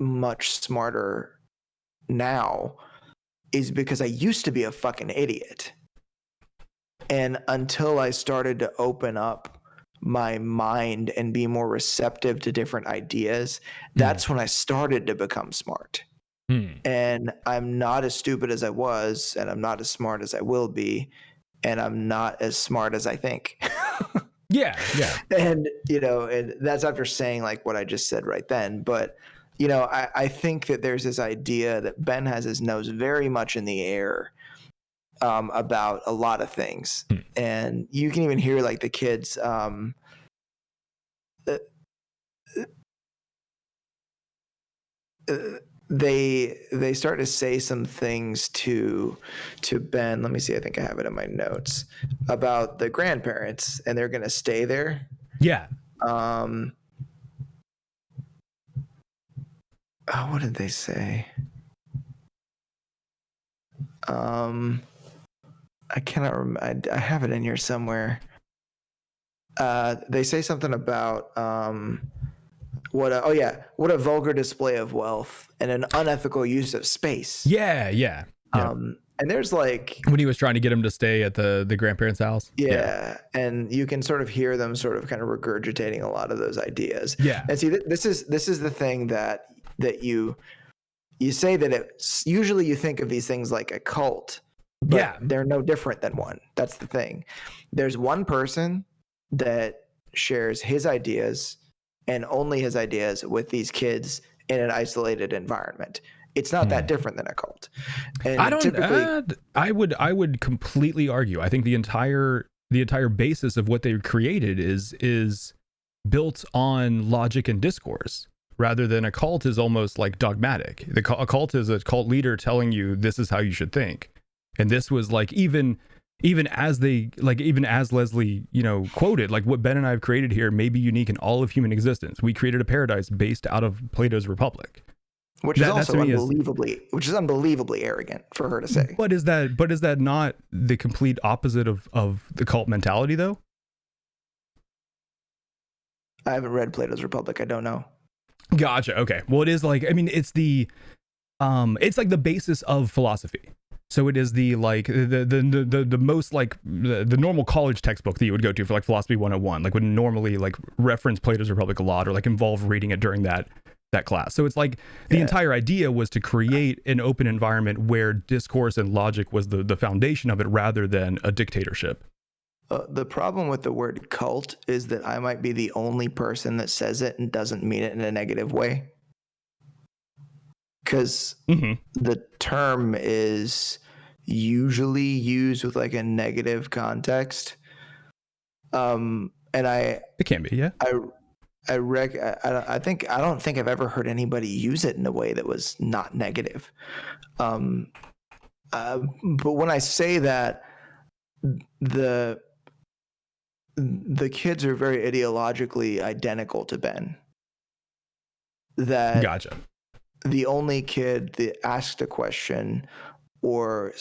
much smarter now is because I used to be a fucking idiot. And until I started to open up my mind and be more receptive to different ideas, that's when I started to become smart. And I'm not as stupid as I was, and I'm not as smart as I will be, and I'm not as smart as I think. Yeah. And, and that's after saying like what I just said right then. But, I think that there's this idea that Ben has his nose very much in the air about a lot of things. And you can even hear like the kids, they start to say some things to Ben. Let me see. I think I have it in my notes about the grandparents, and they're going to stay there. Yeah. What did they say? I cannot remember. I have it in here somewhere. They say something about what a vulgar display of wealth and an unethical use of space. Yeah. And there's like when he was trying to get him to stay at the grandparents' house. Yeah. And you can sort of hear them sort of kind of regurgitating a lot of those ideas. Yeah. And see, this is the thing that you say that it's usually you think of these things like a cult, but they're no different than one. That's the thing. There's one person that shares his ideas and only his ideas with these kids in an isolated environment. It's not that different than a cult. And I don't. typically, I would completely argue. I think the entire basis of what they created is built on logic and discourse, rather than a cult is almost like dogmatic. A cult is a cult leader telling you this is how you should think, and this was like even as Leslie quoted, like, what Ben and I have created here may be unique in all of human existence. We created a paradise based out of Plato's Republic. which is also unbelievably arrogant for her to say. But is that not the complete opposite of the cult mentality, though? I haven't read Plato's Republic. I don't know. Gotcha. Okay. Well, it is like, I mean, it's like the basis of philosophy. So it is the most like the normal college textbook that you would go to for like philosophy 101, like would normally like reference Plato's Republic a lot, or like involve reading it during that class. So it's like the entire idea was to create an open environment where discourse and logic was the foundation of it, rather than a dictatorship. The problem with the word cult is that I might be the only person that says it and doesn't mean it in a negative way. Because the term is usually used with like a negative context. And it can be, yeah. I don't think I've ever heard anybody use it in a way that was not negative. But when I say that, the kids are very ideologically identical to Ben. That gotcha. The only kid that asked a question or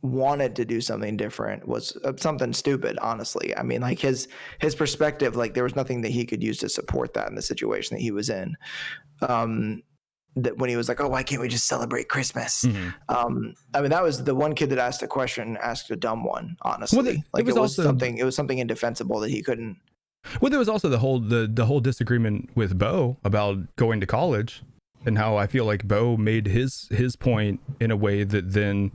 wanted to do something different was something stupid, honestly. I mean, like his perspective, like there was nothing that he could use to support that in the situation that he was in. That when he was like, oh, why can't we just celebrate Christmas? I mean, that was the one kid that asked a question, asked a dumb one, honestly. Well, it was something indefensible that he couldn't. Well, there was also the whole disagreement with Bo about going to college, and how I feel like Bo made his point in a way that then,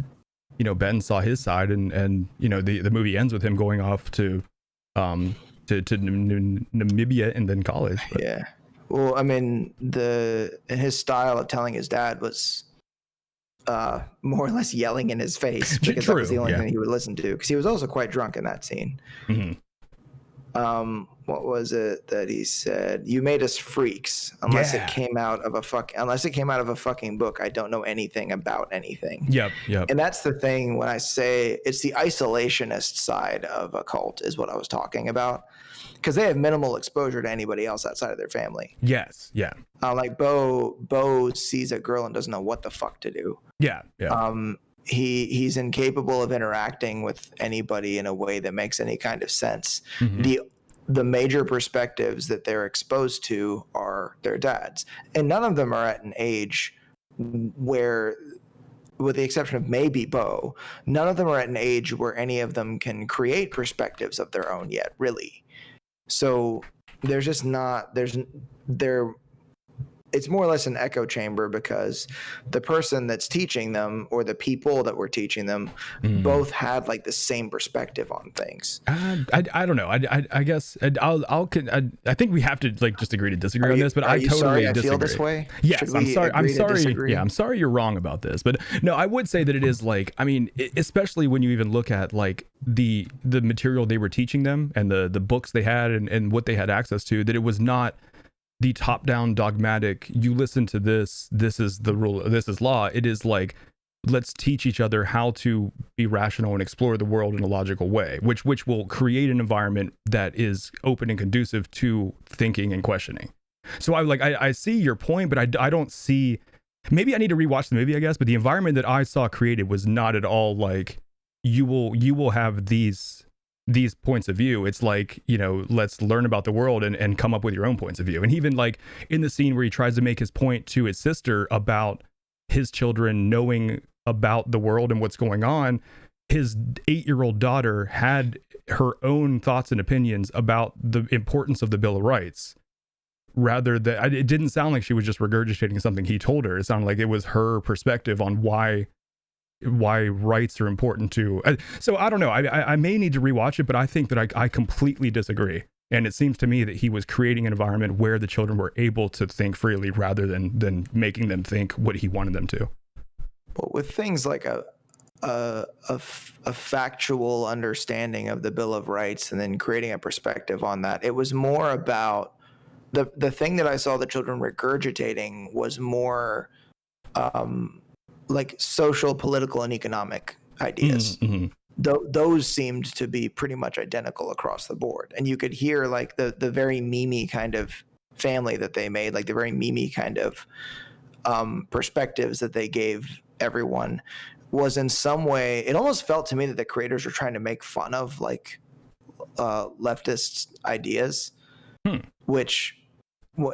Ben saw his side, and the movie ends with him going off to Namibia and then college. But. Yeah. Well, I mean, his style of telling his dad was more or less yelling in his face, because that was the only thing he would listen to, because he was also quite drunk in that scene. What was it that he said? You made us freaks. Unless it came out of a fucking book, I don't know anything about anything. Yep. And that's the thing when I say it's the isolationist side of a cult is what I was talking about, because they have minimal exposure to anybody else outside of their family. Yes. Yeah. Like Bo sees a girl and doesn't know what the fuck to do. Yeah. He's incapable of interacting with anybody in a way that makes any kind of sense. The major perspectives that they're exposed to are their dads, and none of them are at an age where, with the exception of maybe Bo, none of them are at an age where any of them can create perspectives of their own yet, really. So there's just not, it's more or less an echo chamber, because the person that's teaching them, or the people that were teaching them, both had like the same perspective on things. I don't know. I guess I think we have to like just agree to disagree on this, but I totally disagree. I feel this way? Yes, I'm sorry. Yeah, I'm sorry you're wrong about this, but no, I would say that it is like, I mean, especially when you even look at like the material they were teaching them, and the books they had, and what they had access to, that it was not the top-down dogmatic, you listen to this is the rule, this is law. It is like, let's teach each other how to be rational and explore the world in a logical way, which will create an environment that is open and conducive to thinking and questioning. So I see your point, but I don't see, maybe I need to rewatch the movie, I guess, but the environment that I saw created was not at all like, you will have these points of view. It's like, let's learn about the world and come up with your own points of view. And even like in the scene where he tries to make his point to his sister about his children knowing about the world and what's going on, his 8-year-old daughter had her own thoughts and opinions about the importance of the Bill of Rights, rather than, it didn't sound like she was just regurgitating something he told her. It sounded like it was her perspective on why rights are important to. So I don't know. I may need to rewatch it, but I think that I completely disagree And it seems to me that he was creating an environment where the children were able to think freely rather than making them think what he wanted them to. But with things like a factual understanding of the Bill of Rights and then creating a perspective on that, it was more about the thing that I saw the children regurgitating was more like social, political, and economic ideas. Mm-hmm. Those seemed to be pretty much identical across the board. And you could hear like the very memey kind of family that they made, like the very memey kind of perspectives that they gave everyone was in some way, it almost felt to me that the creators were trying to make fun of like leftist ideas, which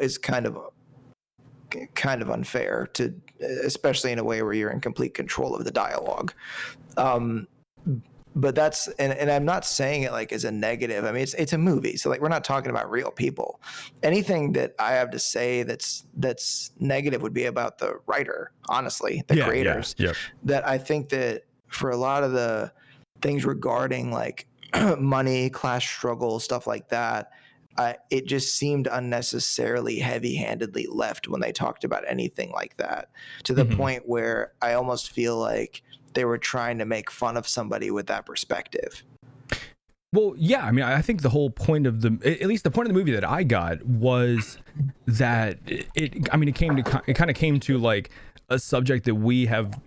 is kind of unfair to, especially in a way where you're in complete control of the dialogue. But that's, and I'm not saying it like as a negative. I mean, it's a movie, so like we're not talking about real people. Anything that I have to say that's negative would be about the writer, honestly, the creators. Yeah. That I think that for a lot of the things regarding like money, class struggle, stuff like that, it just seemed unnecessarily heavy-handedly left when they talked about anything like that, to the point where I almost feel like they were trying to make fun of somebody with that perspective. Well, yeah, I mean, I think the whole point of at least the point of the movie that I got was that it kind of came to like a subject that we have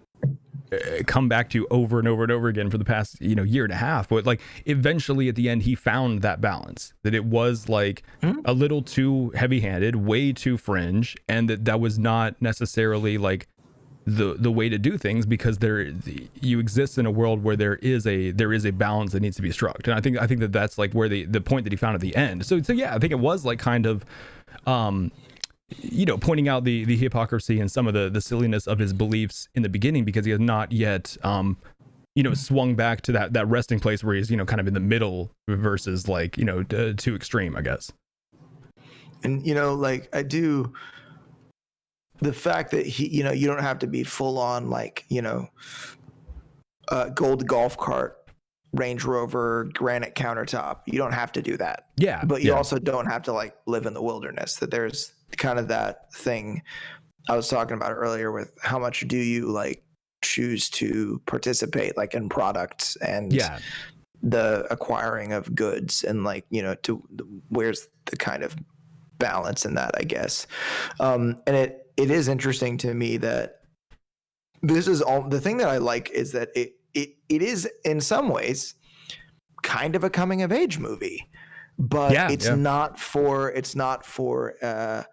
come back to over and over and over again for the past, year and a half. But like eventually at the end, he found that balance, that it was like a little too heavy-handed, way too fringe, and that was not necessarily like the way to do things, because you exist in a world where there is a balance that needs to be struck. And I think that's like where the point that he found at the end. So yeah, I think it was like kind of pointing out the hypocrisy and some of the silliness of his beliefs in the beginning, because he has not yet swung back to that resting place where he's kind of in the middle versus like too extreme, I guess. And like I do, the fact that he, you don't have to be full on like, gold golf cart, Range Rover, granite countertop. You don't have to do that. Yeah. But you also don't have to like live in the wilderness. That there's kind of that thing I was talking about earlier with how much do you like choose to participate like in products and the acquiring of goods, and like, where's the kind of balance in that, I guess. And it is interesting to me that this is all the thing that I like is that it is in some ways kind of a coming of age movie, but it's not for a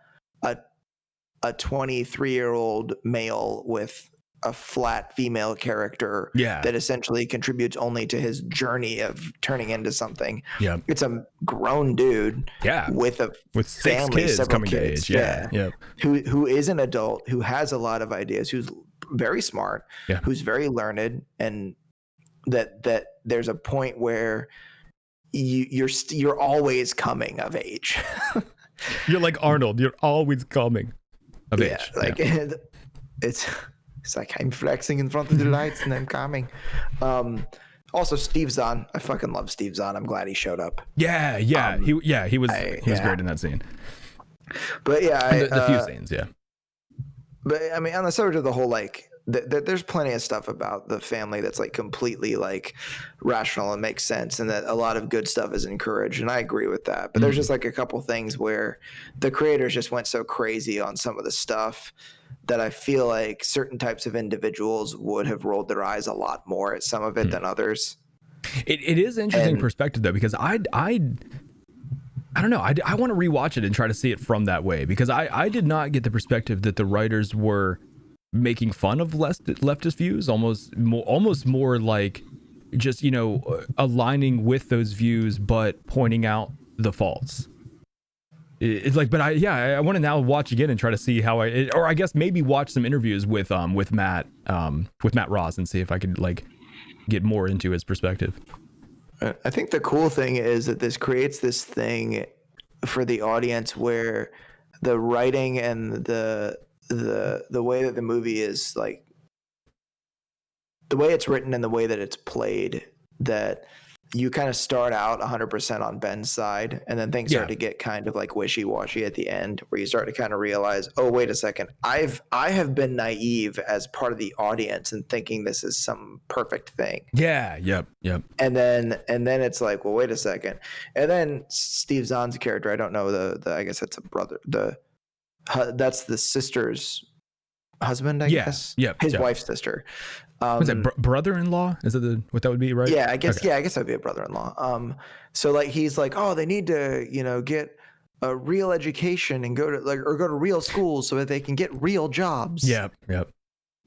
23-year-old male with a flat female character that essentially contributes only to his journey of turning into something. Yeah, it's a grown dude with family, 6 kids, coming kids, to age. Who is an adult, who has a lot of ideas, who's very smart, who's very learned, and that there's a point where you're always coming of age. You're like Arnold, you're always coming of age. Like it's like I'm flexing in front of the lights and I'm coming. Also, Steve Zahn. I fucking love Steve Zahn. I'm glad he showed up. He was great in that scene. But the few scenes, But I mean, on the subject of the whole like, there's plenty of stuff about the family that's like completely like rational and makes sense, and that a lot of good stuff is encouraged, and I agree with that. But there's just like a couple things where the creators just went so crazy on some of the stuff that I feel like certain types of individuals would have rolled their eyes a lot more at some of it than others. It is interesting perspective though, because I don't know. I want to rewatch it and try to see it from that way, because I did not get the perspective that the writers were making fun of leftist views, almost more like just aligning with those views but pointing out the faults. It's like, but I want to now watch again and try to see how or I guess maybe watch some interviews with Matt Ross and see if I could like get more into his perspective. I think the cool thing is that this creates this thing for the audience where the writing and the way that the movie is, like the way it's written and the way that it's played, that you kind of start out 100% on Ben's side, and then things start to get kind of like wishy-washy at the end, where you start to kind of realize, oh, wait a second, I have been naive as part of the audience and thinking this is some perfect thing. Yeah. Yep. And then it's like, well, wait a second. And then Steve Zahn's character, I don't know the I guess that's a brother. That's the sister's husband, I guess. Yep. His wife's sister. Was it brother-in-law? Is that what that would be, right? Yeah, I guess. Okay. Yeah, I guess that'd be a brother-in-law. So like he's like, oh, they need to, get a real education and go to real schools so that they can get real jobs. Yep.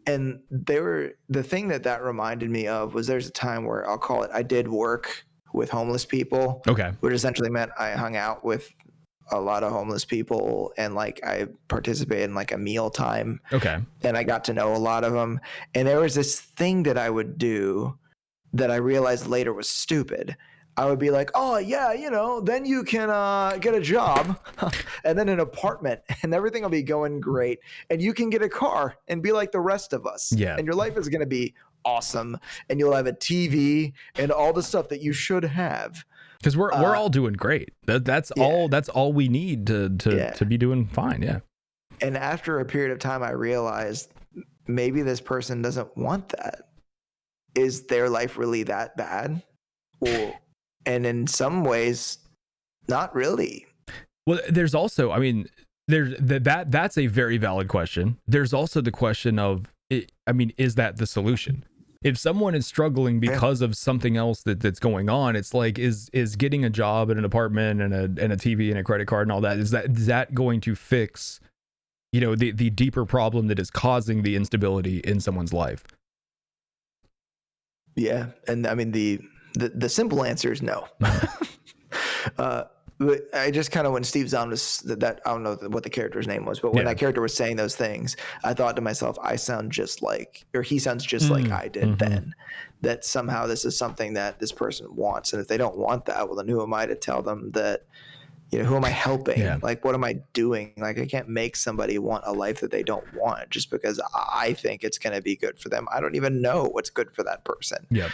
And the thing that reminded me of was there's a time where I'll call it, I did work with homeless people. Okay. Which essentially meant I hung out with a lot of homeless people, and like I participated in like a meal time. Okay. And I got to know a lot of them. And there was this thing that I would do that I realized later was stupid. I would be like, oh yeah, then you can get a job and then an apartment and everything will be going great. And you can get a car and be like the rest of us. Yeah. And your life is going to be awesome. And you'll have a TV and all the stuff that you should have. Because we're all doing great. That's all we need to be doing fine. Yeah. And after a period of time, I realized maybe this person doesn't want that. Is their life really that bad? And in some ways, not really. Well, there's also, I mean, that's a very valid question. There's also the question of, is that the solution? If someone is struggling because of something else that's going on, it's like, is getting a job and an apartment and a TV and a credit card and all that, is that going to fix, the deeper problem that is causing the instability in someone's life? Yeah. And I mean, the simple answer is no. But I just kind of, when Steve Zahn was that, I don't know what the character's name was, but when that character was saying those things, I thought to myself, he sounds just like I did then, that somehow this is something that this person wants. And if they don't want that, well, then who am I to tell them that, who am I helping? Yeah. Like, what am I doing? Like, I can't make somebody want a life that they don't want just because I think it's going to be good for them. I don't even know what's good for that person. Yep.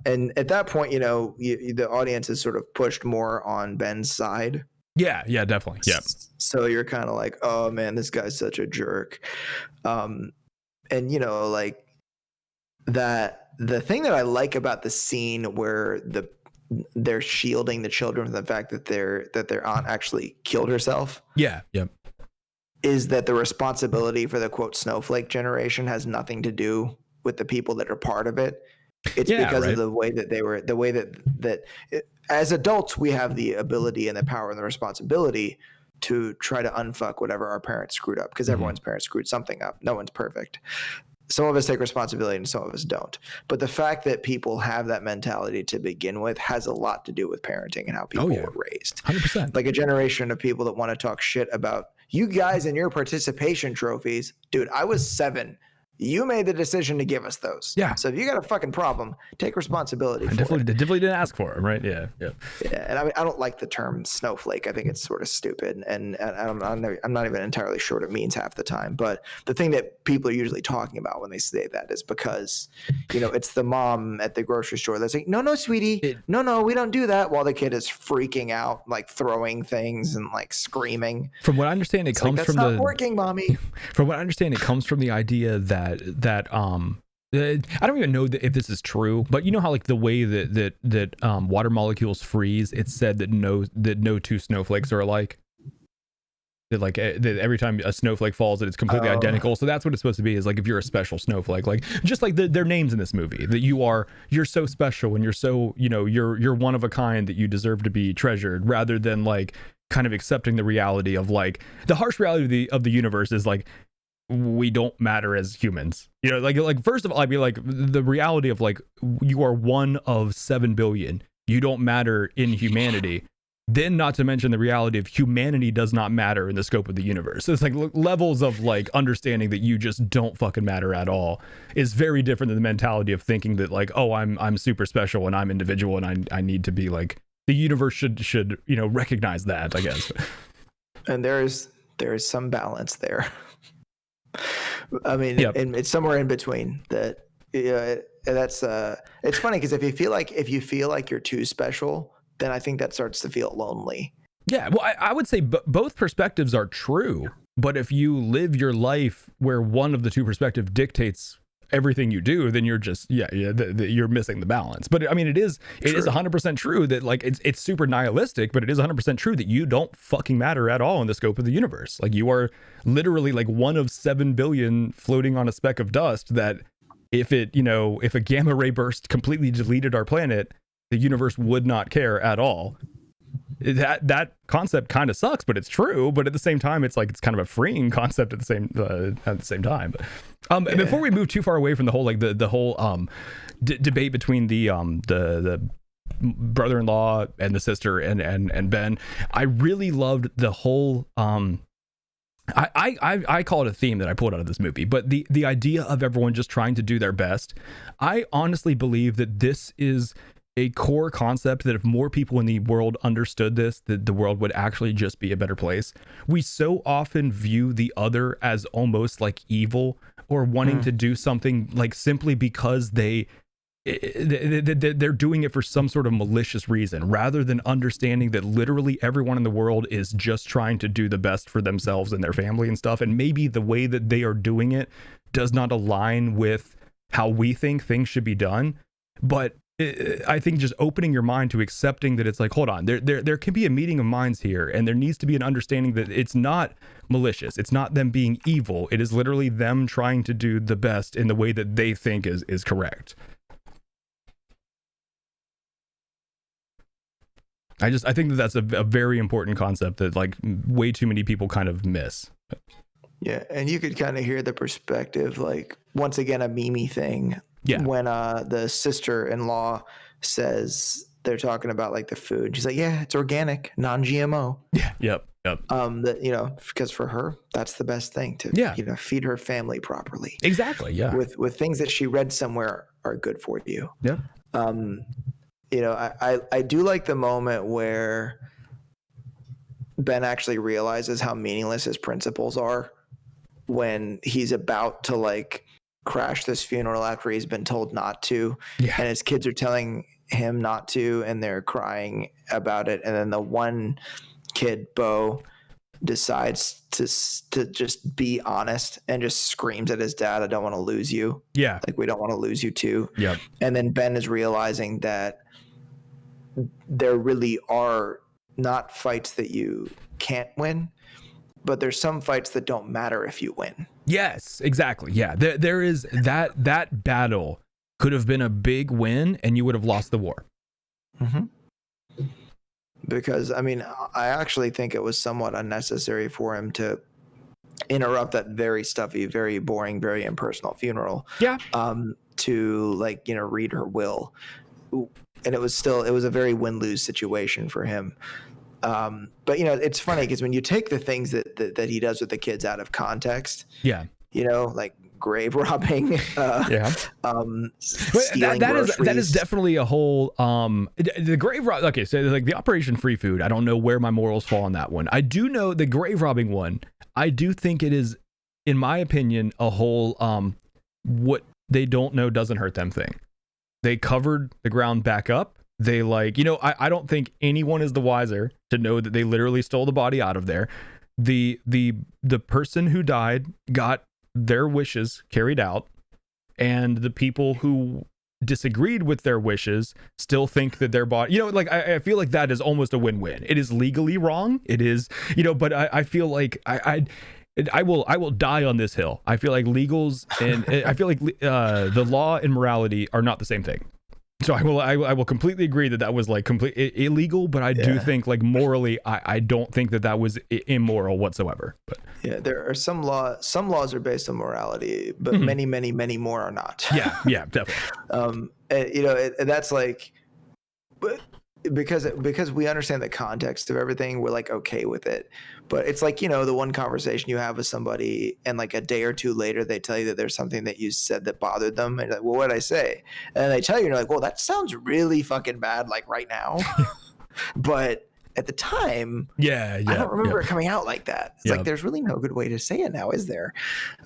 And at that point, the audience is sort of pushed more on Ben's side. Yeah, definitely. Yeah. So you're kind of like, oh man, this guy's such a jerk. And like that, the thing that I like about the scene where they're shielding the children from the fact that their aunt actually killed herself. Yeah. Yep. Is that the responsibility for the quote snowflake generation has nothing to do with the people that are part of it. It's because of the way that as adults, we have the ability and the power and the responsibility to try to unfuck whatever our parents screwed up, because everyone's parents screwed something up. No one's perfect. Some of us take responsibility and some of us don't. But the fact that people have that mentality to begin with has a lot to do with parenting and how people were raised. 100%. Like a generation of people that want to talk shit about you guys and your participation trophies. Dude, I was 7. You made the decision to give us those. Yeah. So if you got a fucking problem, take responsibility for it. Definitely didn't ask for them, right? Yeah. And I mean, I don't like the term snowflake. I think it's sort of stupid, and I'm not even entirely sure what it means half the time. But the thing that people are usually talking about when they say that is because, it's the mom at the grocery store that's like, no, sweetie, no, we don't do that, while the kid is freaking out, like throwing things and like screaming. From what I understand, it comes from not working, mommy. From what I understand, it comes from the idea that I don't even know if this is true, but how like the way that water molecules freeze, it's said that no two snowflakes are alike. That every time a snowflake falls, that it's completely identical. So that's what it's supposed to be, is like if you're a special snowflake, like just like their names in this movie, that you're so special and you're so you're one of a kind, that you deserve to be treasured, rather than like kind of accepting the reality of like the harsh reality of the universe is like, we don't matter as humans, like first of all, I'd be like, the reality of like, you are one of 7 billion, you don't matter in humanity, then not to mention the reality of humanity does not matter in the scope of the universe. So it's like levels of like understanding that you just don't fucking matter at all is very different than the mentality of thinking that like, oh, I'm super special and I'm individual and I need to be like, the universe should recognize that, I guess. And there is some balance there. I mean, and it's somewhere in between that. that's it's funny because if you feel like you're too special, then I think that starts to feel lonely. Yeah, well, I would say both perspectives are true, but if you live your life where one of the two perspectives dictates everything you do, then you're just you're missing the balance. But I mean, it is 100% true that like it's super nihilistic, but it is 100% true that you don't fucking matter at all in the scope of the universe. Like you are literally like one of 7 billion floating on a speck of dust that if a gamma ray burst completely deleted our planet, the universe would not care at all. That concept kind of sucks, but it's true. But at the same time, it's like it's kind of a freeing concept at the same time. But before we move too far away from the whole the whole debate between the brother-in-law and the sister and Ben, I really loved the whole I call it a theme that I pulled out of this movie, but the idea of everyone just trying to do their best. I honestly believe that this is a core concept that if more people in the world understood this, that the world would actually just be a better place. We so often view the other as almost like evil or wanting to do something like simply because they're doing it for some sort of malicious reason, rather than understanding that literally everyone in the world is just trying to do the best for themselves and their family and stuff. And maybe the way that they are doing it does not align with how we think things should be done. But I think just opening your mind to accepting that it's like, hold on, there can be a meeting of minds here, and there needs to be an understanding that it's not malicious. It's not them being evil. It is literally them trying to do the best in the way that they think is correct. I think that that's a very important concept that like way too many people kind of miss. Yeah, and you could kind of hear the perspective, like once again a meme thing. Yeah. When the sister-in-law says they're talking about like the food, she's like, "Yeah, it's organic, non-GMO." Yeah. Yep. That because for her, that's the best thing to feed her family properly. Exactly. Yeah. With things that she read somewhere are good for you. Yeah. I do like the moment where Ben actually realizes how meaningless his principles are when he's about to like crash this funeral after he's been told not to, and his kids are telling him not to, and they're crying about it, and then the one kid, Bo, decides to just be honest and just screams at his dad, "I don't want to lose you. Yeah, like we don't want to lose you too." Yeah. And then Ben is realizing that there really are not fights that you can't win, but there's some fights that don't matter if you win. Yes, exactly. Yeah, there is that battle could have been a big win, and you would have lost the war. Mm-hmm. Because I mean, I actually think it was somewhat unnecessary for him to interrupt that very stuffy, very boring, very impersonal funeral. Yeah. To like read her will, and it was a very win-lose situation for him. But it's funny because when you take the things that he does with the kids out of context, like grave robbing, stealing that is definitely a whole the grave rob. Okay, so like the Operation Free Food, I don't know where my morals fall on that one. I do know the grave robbing one. I do think it is, in my opinion, a whole what they don't know doesn't hurt them thing. They covered the ground back up. They I don't think anyone is the wiser to know that they literally stole the body out of there. The person who died got their wishes carried out, and the people who disagreed with their wishes still think that their body, I feel like that is almost a win-win. It is legally wrong. It is, but I feel like I will die on this hill. I feel like legals and I feel like the law and morality are not the same thing. So I will completely agree that was like completely illegal, but I do think like morally, I don't think that was immoral whatsoever. But yeah, there are some laws are based on morality, but many more are not. Yeah, definitely. And that's like, but because we understand the context of everything, we're like okay with it. But it's like, the one conversation you have with somebody and like a day or two later they tell you that there's something that you said that bothered them, and you're like, well, what did I say? And they tell you, and you're like, well, that sounds really fucking bad like right now. But at the time, I don't remember it coming out like that. It's like there's really no good way to say it now, is there?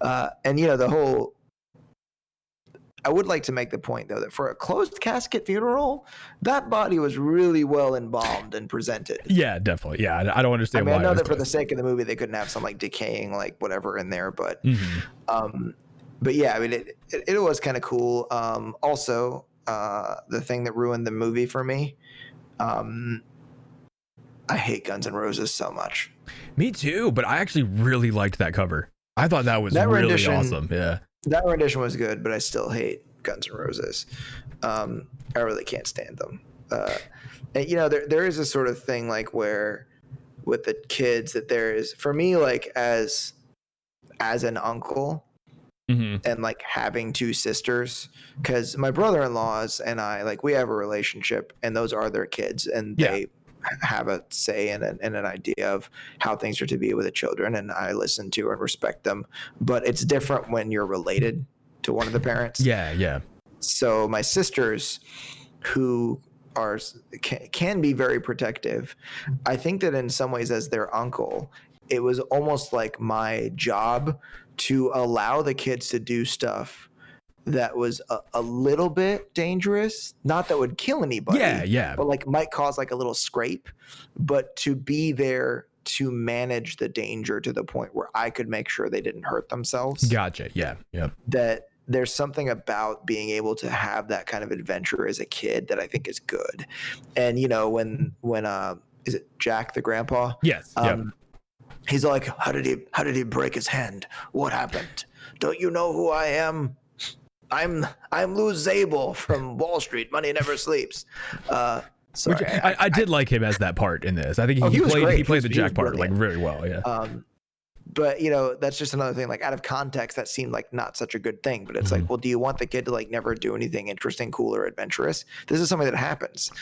And the whole I would like to make the point, though, that for a closed casket funeral, that body was really well embalmed and presented. Yeah, definitely. Yeah, I don't understand why. I know that for the sake of the movie, they couldn't have some like decaying like whatever in there, but yeah, I mean, it was kind of cool. Also, the thing that ruined the movie for me, I hate Guns N' Roses so much. Me too, but I actually really liked that cover. I thought that was really awesome. Yeah. That rendition was good, but I still hate Guns N' Roses. I really can't stand them. And, you know, there is a sort of thing like where with the kids that there is, for me, like as an uncle and like having two sisters, because my brother-in-laws and I, like, we have a relationship and those are their kids, and they have a say and an idea of how things are to be with the children, and I listen to and respect them. But it's different when you're related to one of the parents. Yeah. So my sisters, who can be very protective, I think that in some ways as their uncle, it was almost like my job to allow the kids to do stuff that was a little bit dangerous, not that would kill anybody, but like might cause like a little scrape, but to be there to manage the danger to the point where I could make sure they didn't hurt themselves. Gotcha. Yeah. That there's something about being able to have that kind of adventure as a kid that I think is good. And you know, when is it Jack the grandpa? Yes. He's like, how did he break his hand? What happened? Don't you know who I am? I'm Lou Zabel from Wall Street. Money never sleeps. Sorry, I did like him as that part in this. I think he played the Jack part like very well. Yeah. But you know, that's just another thing. Like out of context, that seemed like not such a good thing. But it's like, well, do you want the kid to like never do anything interesting, cool, or adventurous? This is something that happens.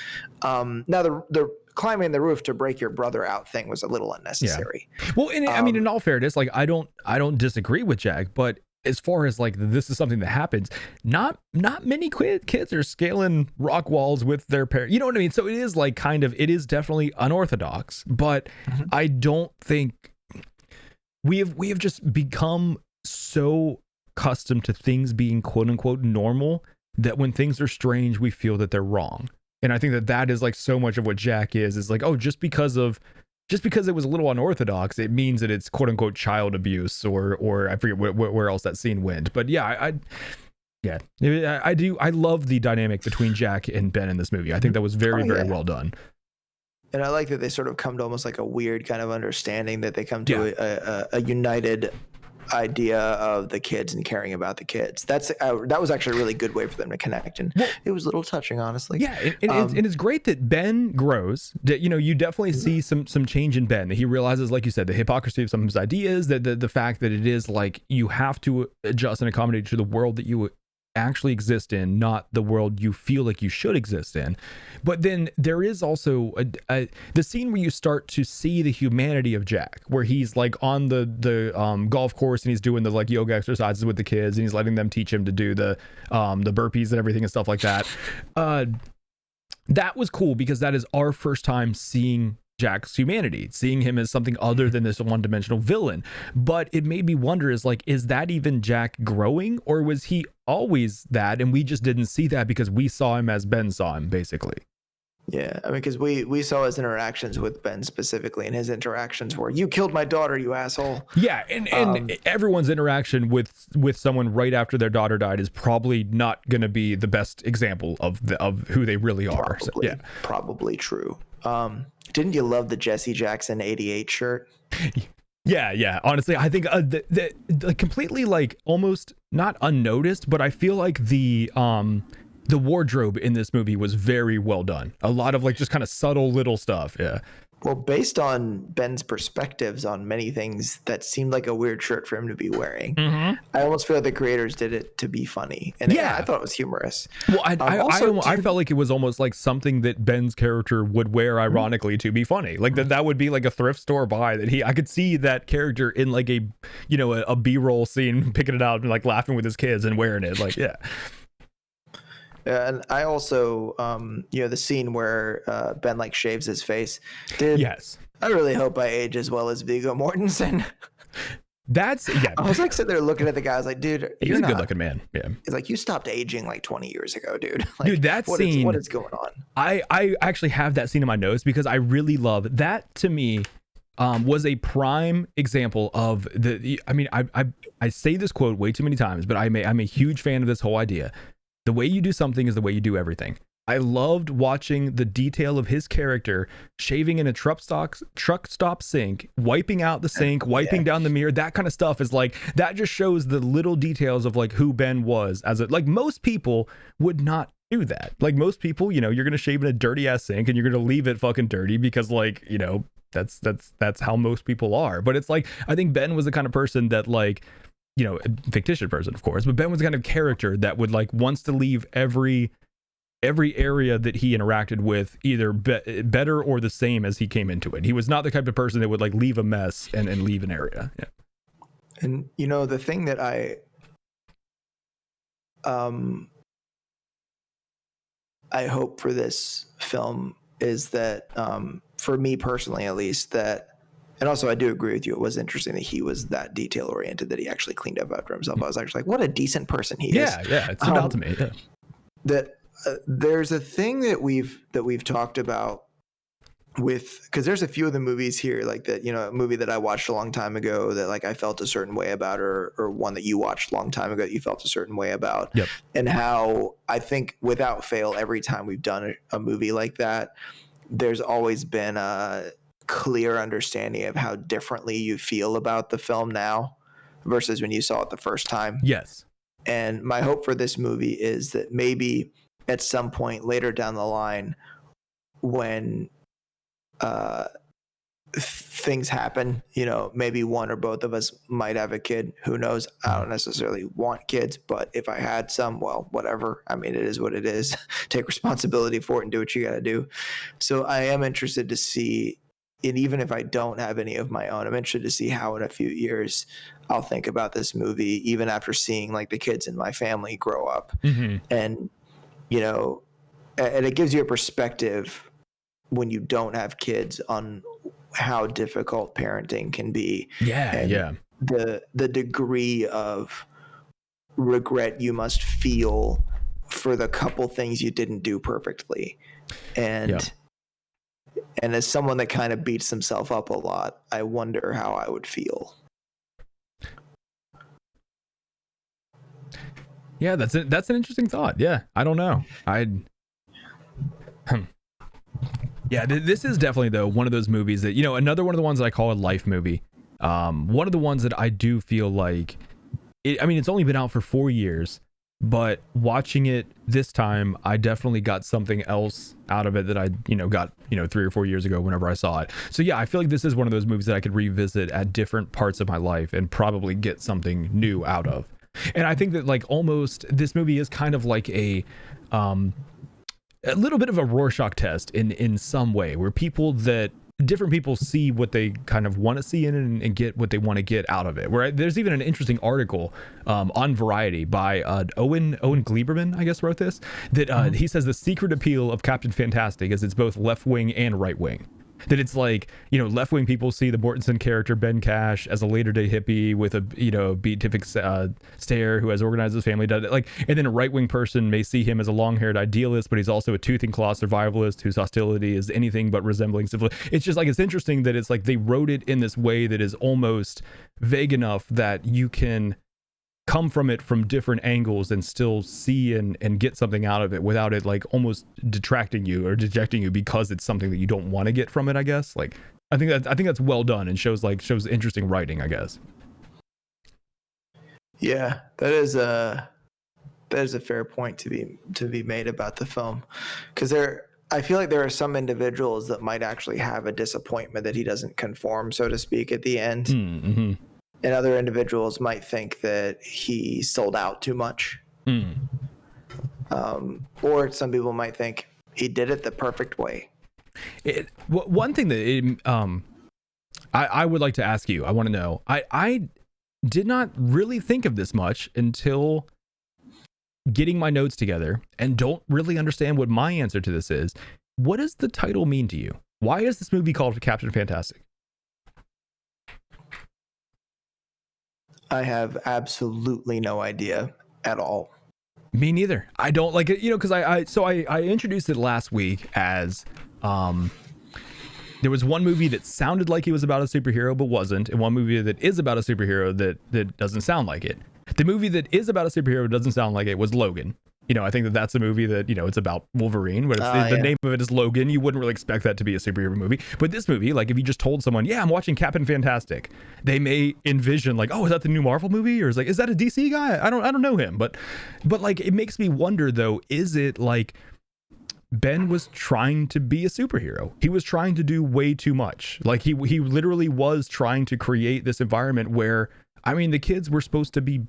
Now the climbing the roof to break your brother out thing was a little unnecessary. Yeah. Well, I mean, in all fairness, like I don't disagree with Jack, but as far as like this is something that happens, not many kids are scaling rock walls with their parents. You know what I mean? So it is like it is definitely unorthodox, but I don't think we have just become so accustomed to things being quote unquote normal that when things are strange, we feel that they're wrong. And I think that is like so much of what Jack is like, oh, just because it was a little unorthodox, it means that it's quote unquote child abuse or I forget where else that scene went. But yeah, I love the dynamic between Jack and Ben in this movie. I think that was very well done. And I like that they sort of come to almost like a weird kind of understanding, that they come to a united idea of the kids and caring about the kids. That was actually a really good way for them to connect, and it was a little touching, honestly. Yeah, and it's great that Ben grows. That, you know, you definitely see some change in Ben. That he realizes, like you said, the hypocrisy of some of his ideas. That the fact that it is like you have to adjust and accommodate to the world that you actually exist in, not the world you feel like you should exist in. But then there is also the scene where you start to see the humanity of Jack, where he's like on the golf course and he's doing the like yoga exercises with the kids and he's letting them teach him to do the burpees and everything and stuff like that. That was cool because that is our first time seeing Jack's humanity, seeing him as something other than this one-dimensional villain. But it made me wonder, is that even Jack growing, or was he always that and we just didn't see that because we saw him as Ben saw him, basically? Yeah, I mean, because we saw his interactions with Ben specifically, and his interactions were, "You killed my daughter, you asshole." Yeah, and everyone's interaction with someone right after their daughter died is probably not going to be the best example of who they really are. Probably true. Didn't you love the Jesse Jackson 88 shirt? Yeah. Honestly, I think the completely like almost not unnoticed, but I feel like the wardrobe in this movie was very well done. A lot of like just kind of subtle little stuff. Yeah. Well, based on Ben's perspectives on many things, that seemed like a weird shirt for him to be wearing. I almost feel like the creators did it to be funny, and I thought it was humorous. Well, I felt like it was almost like something that Ben's character would wear, ironically, to be funny. Like that would be like a thrift store buy that I could see that character in like a B-roll scene, picking it out and like laughing with his kids and wearing it. Like, yeah. And I also, the scene where Ben like shaves his face. Yes. I really hope I age as well as Viggo Mortensen. That's I was like sitting there looking at the guy. I was like, dude, he's a good looking man. Yeah. He's like, you stopped aging like 20 years ago, dude. Like, Dude, that what scene. what is going on? I actually have that scene in my notes because I really love that. To me, was a prime example of the. I mean, I say this quote way too many times, but I'm a huge fan of this whole idea. The way you do something is the way you do everything. I loved watching the detail of his character shaving in a truck stop sink, wiping out the sink, wiping down the mirror. That kind of stuff is like, that just shows the little details of like who Ben was as a, like most people would not do that. Like most people, you know, you're going to shave in a dirty ass sink and you're going to leave it fucking dirty because like, you know, that's how most people are. But it's like, I think Ben was the kind of person that like, you know, a fictitious person, of course, but Ben was the kind of character that would like wants to leave every area that he interacted with either better or the same as he came into it. He was not the type of person that would like leave a mess and leave an area. Yeah. And you know, the thing that I hope for this film is that, for me personally, at least, that, and also I do agree with you, it was interesting that he was that detail oriented, that he actually cleaned up after himself. I was actually like, what a decent person he is. Yeah, it's about to me. Yeah. That there's a thing that we've talked about with, because there's a few of the movies here like that, you know, a movie that I watched a long time ago that like I felt a certain way about, or one that you watched a long time ago that you felt a certain way about. Yep. And how I think without fail, every time we've done a movie like that, there's always been a clear understanding of how differently you feel about the film now versus when you saw it the first time. Yes. And my hope for this movie is that maybe at some point later down the line, when things happen, you know, maybe one or both of us might have a kid. Who knows? I don't necessarily want kids, but if I had some, well, whatever. I mean, it is what it is. Take responsibility for it and do what you got to do. So I am interested to see, and even if I don't have any of my own, I'm interested to see how in a few years I'll think about this movie, even after seeing like the kids in my family grow up. Mm-hmm. And, you know, and it gives you a perspective when you don't have kids on how difficult parenting can be. Yeah, and yeah. The degree of regret you must feel for the couple things you didn't do perfectly. And and as someone that kind of beats himself up a lot, I wonder how I would feel. Yeah, that's an interesting thought. Yeah, I don't know. Yeah, this is definitely though one of those movies that, you know, another one of the ones that I call a life movie. One of the ones that I do feel like, I mean, it's only been out for 4 years, but watching it this time, I definitely got something else out of it that I, you know, got, you know, 3 or 4 years ago whenever I saw it. So yeah, I feel like this is one of those movies that I could revisit at different parts of my life and probably get something new out of. And I think that like almost this movie is kind of like a little bit of a Rorschach test in some way, where different people see what they kind of want to see in it and get what they want to get out of it. Where there's even an interesting article on Variety by Owen Gleiberman, I guess, wrote this, that he says the secret appeal of Captain Fantastic is it's both left wing and right wing. That it's like, you know, left wing people see the Mortensen character Ben Cash as a later day hippie with a, you know, beatific stare who has organized his family, like, and then a right wing person may see him as a long haired idealist, but he's also a tooth and claw survivalist whose hostility is anything but resembling civilization. It's just like, it's interesting that it's like they wrote it in this way that is almost vague enough that you can come from it from different angles and still see and get something out of it without it like almost detracting you or dejecting you because it's something that you don't want to get from it, I guess. Like I think that's well done and shows interesting writing, I guess. Yeah, that is a fair point to be made about the film, because I feel like there are some individuals that might actually have a disappointment that he doesn't conform, so to speak, at the end. Mm-hmm. And other individuals might think that he sold out too much. Or some people might think he did it the perfect way. One thing that I would like to ask you, I want to know, I did not really think of this much until getting my notes together and don't really understand what my answer to this is. What does the title mean to you? Why is this movie called Captain Fantastic? I have absolutely no idea at all. Me neither. I don't like it, because I introduced it last week as there was one movie that sounded like it was about a superhero but wasn't, and one movie that is about a superhero that doesn't sound like it. The movie that is about a superhero but doesn't sound like it was Logan. I think that's a movie that, it's about Wolverine, but the name of it is Logan. You wouldn't really expect that to be a superhero movie. But this movie, like if you just told someone, yeah, I'm watching Captain Fantastic, they may envision like, oh, is that the new Marvel movie? Or is that a DC guy? I don't know him. But like, it makes me wonder though, is it like Ben was trying to be a superhero? He was trying to do way too much. Like he literally was trying to create this environment where, the kids were supposed to be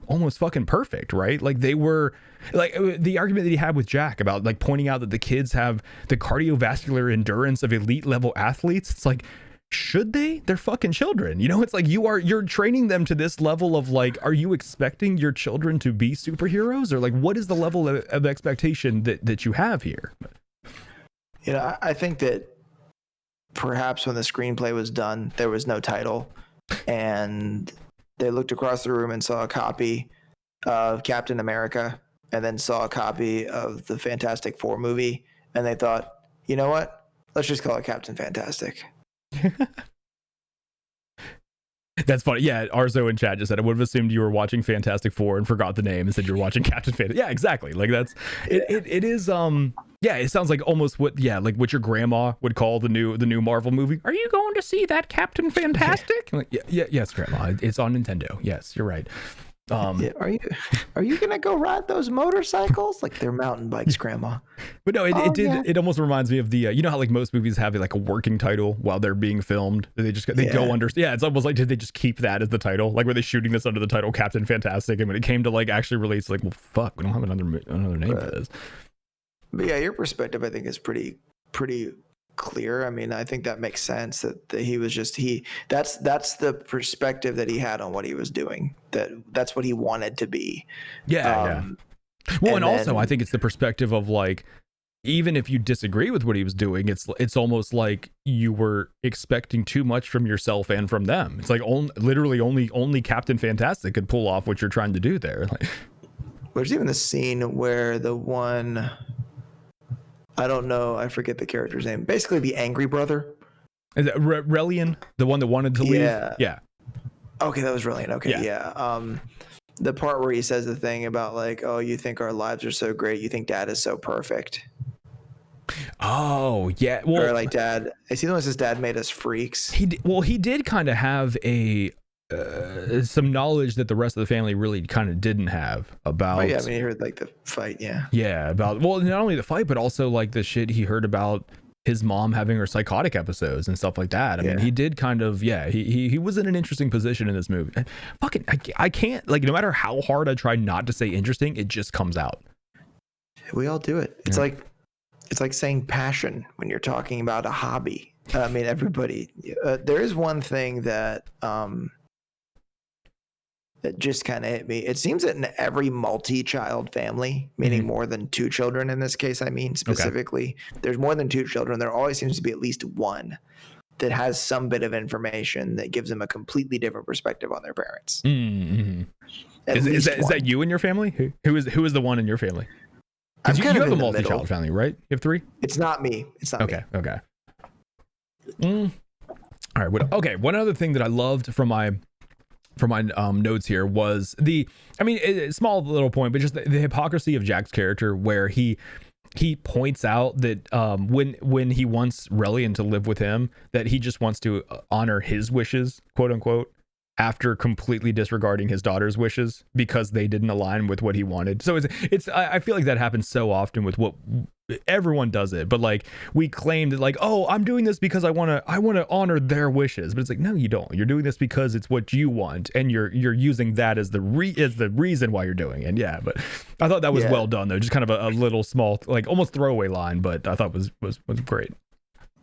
almost fucking perfect, right? Like they were, like the argument that he had with Jack about like pointing out that the kids have the cardiovascular endurance of elite level athletes. It's like, should they? They're fucking children. It's like you're training them to this level of like, are you expecting your children to be superheroes? Or like, what is the level of expectation that you have here? I think that perhaps when the screenplay was done, there was no title, and they looked across the room and saw a copy of Captain America and then saw a copy of the Fantastic Four movie, and they thought, you know what? Let's just call it Captain Fantastic. That's funny. Yeah, Arzo in chat just said, I would have assumed you were watching Fantastic Four and forgot the name and said you're watching Captain Fantastic. Yeah, exactly. Like that's it is yeah, it sounds like almost what what your grandma would call the new Marvel movie. Are you going to see that Captain Fantastic? Like, yes, Grandma. It's on Nintendo. Yes, you're right. Are you gonna go ride those motorcycles? Like they're mountain bikes, Grandma. But no, it almost reminds me of the how like most movies have like a working title while they're being filmed. They go under. Yeah, it's almost like, did they just keep that as the title? Like were they shooting this under the title Captain Fantastic, and when it came to like actually release, like, well, fuck, we don't have another name for this. But yeah, your perspective I think is pretty clear. I think that makes sense that he was just that's the perspective that he had on what he was doing. That's what he wanted to be. Yeah. Well, and also I think it's the perspective of like, even if you disagree with what he was doing, it's almost like you were expecting too much from yourself and from them. It's like literally only Captain Fantastic could pull off what you're trying to do there. Like, there's even the scene where the one, I don't know, I forget the character's name. Basically, the angry brother. Is it Relian, the one that wanted to leave? Yeah. Okay, that was Relian. Okay, yeah. The part where he says the thing about like, oh, you think our lives are so great, you think Dad is so perfect. Oh yeah. Well, or like Dad. Is he the one who says Dad made us freaks? He did kind of have some knowledge that the rest of the family really kind of didn't have about. Oh, yeah, he heard like the fight. Yeah, about, well, not only the fight, but also like the shit he heard about his mom having her psychotic episodes and stuff like that. I mean, he did kind of, he was in an interesting position in this movie. I can't, like, no matter how hard I try not to say interesting, it just comes out. We all do it. It's like saying passion when you're talking about a hobby. Everybody. There is one thing that that just kind of hit me. It seems that in every multi-child family, meaning more than two children in this case, specifically, there's more than two children. There always seems to be at least one that has some bit of information that gives them a completely different perspective on their parents. Mm-hmm. Is that you in your family? Who is the one in your family? Because you have a multi-child family, right? You have three? It's not me. It's not me. Okay. All right. Okay. One other thing that I loved from my notes here was a small little point, but just the hypocrisy of Jack's character, where he points out that when he wants Relian to live with him, that he just wants to honor his wishes, quote unquote, after completely disregarding his daughter's wishes because they didn't align with what he wanted. So I feel like that happens so often with what everyone does it, but like we claim that like, oh, I'm doing this because I want to honor their wishes, but it's like, no, you don't. You're doing this because it's what you want, and you're using that as the reason why you're doing it. Yeah, but I thought that was well done though. Just kind of a little small, like almost throwaway line, but I thought was great.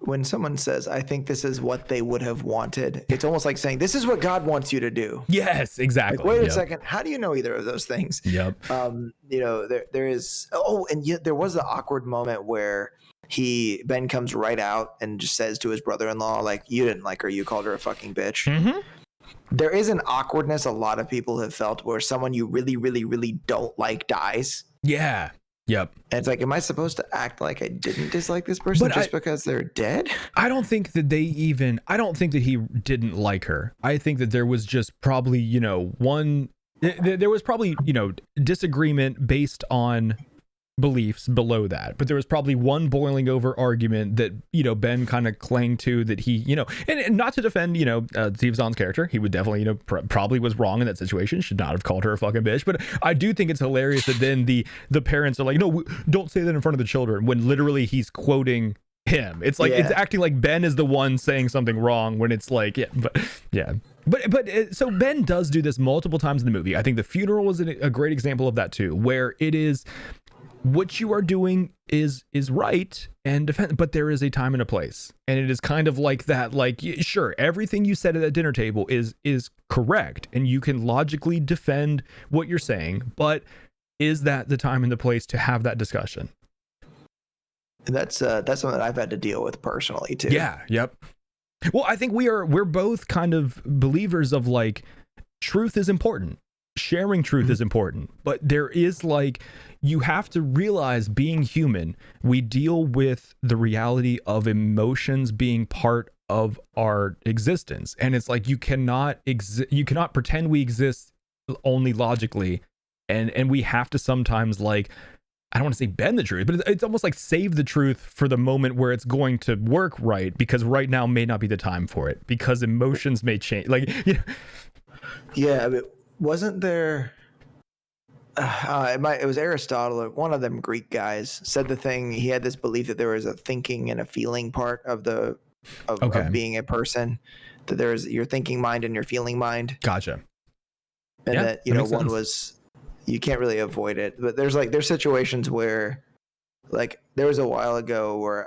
When someone says, I think this is what they would have wanted, it's almost like saying, this is what God wants you to do. Yes, exactly. Like, wait a second. How do you know either of those things? Yep. There is, and yet there was the awkward moment where Ben comes right out and just says to his brother-in-law, like, you didn't like her. You called her a fucking bitch. Mm-hmm. there is an awkwardness a lot of people have felt where someone you really, really, really don't like dies. Yeah. Yep. And it's like, am I supposed to act like I didn't dislike this person because they're dead? I don't think that I don't think that he didn't like her. I think that there was just probably, there was probably, disagreement based on beliefs below that, but there was probably one boiling over argument that Ben kind of clung to, that he and not to defend Steve Zahn's character, he would definitely probably was wrong in that situation, should not have called her a fucking bitch, but I do think it's hilarious that then the parents are like, no, don't say that in front of the children, when literally he's quoting him. It's like, it's acting like Ben is the one saying something wrong when it's like, but so Ben does do this multiple times in the movie. I think the funeral was a great example of that too, where it is, what you are doing is right and defend, but there is a time and a place, and it is kind of like that. Like, sure, everything you said at that dinner table is correct, and you can logically defend what you're saying, but is that the time and the place to have that discussion? And that's something that I've had to deal with personally too. Yeah. Yep. Well, I think we're both kind of believers of like, truth is important. Sharing truth is important, but there is like, you have to realize, being human, we deal with the reality of emotions being part of our existence. And it's like, you cannot pretend we exist only logically. And we have to sometimes, like, I don't want to say bend the truth, but it's almost like save the truth for the moment where it's going to work right, because right now may not be the time for it, because emotions may change. Like, yeah, I mean, wasn't there? It was Aristotle, or one of them Greek guys, said the thing. He had this belief that there was a thinking and a feeling part of being a person. That there is your thinking mind and your feeling mind. Gotcha. And that one sense. Was, you can't really avoid it. But there's situations where, like, there was a while ago where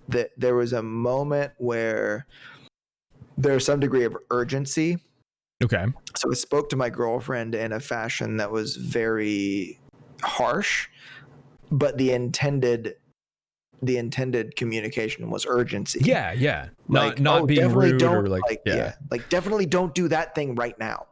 there was a moment where there's some degree of urgency. Okay. So I spoke to my girlfriend in a fashion that was very harsh, but the intended communication was urgency. Yeah, yeah. Like, not being rude or definitely don't do that thing right now.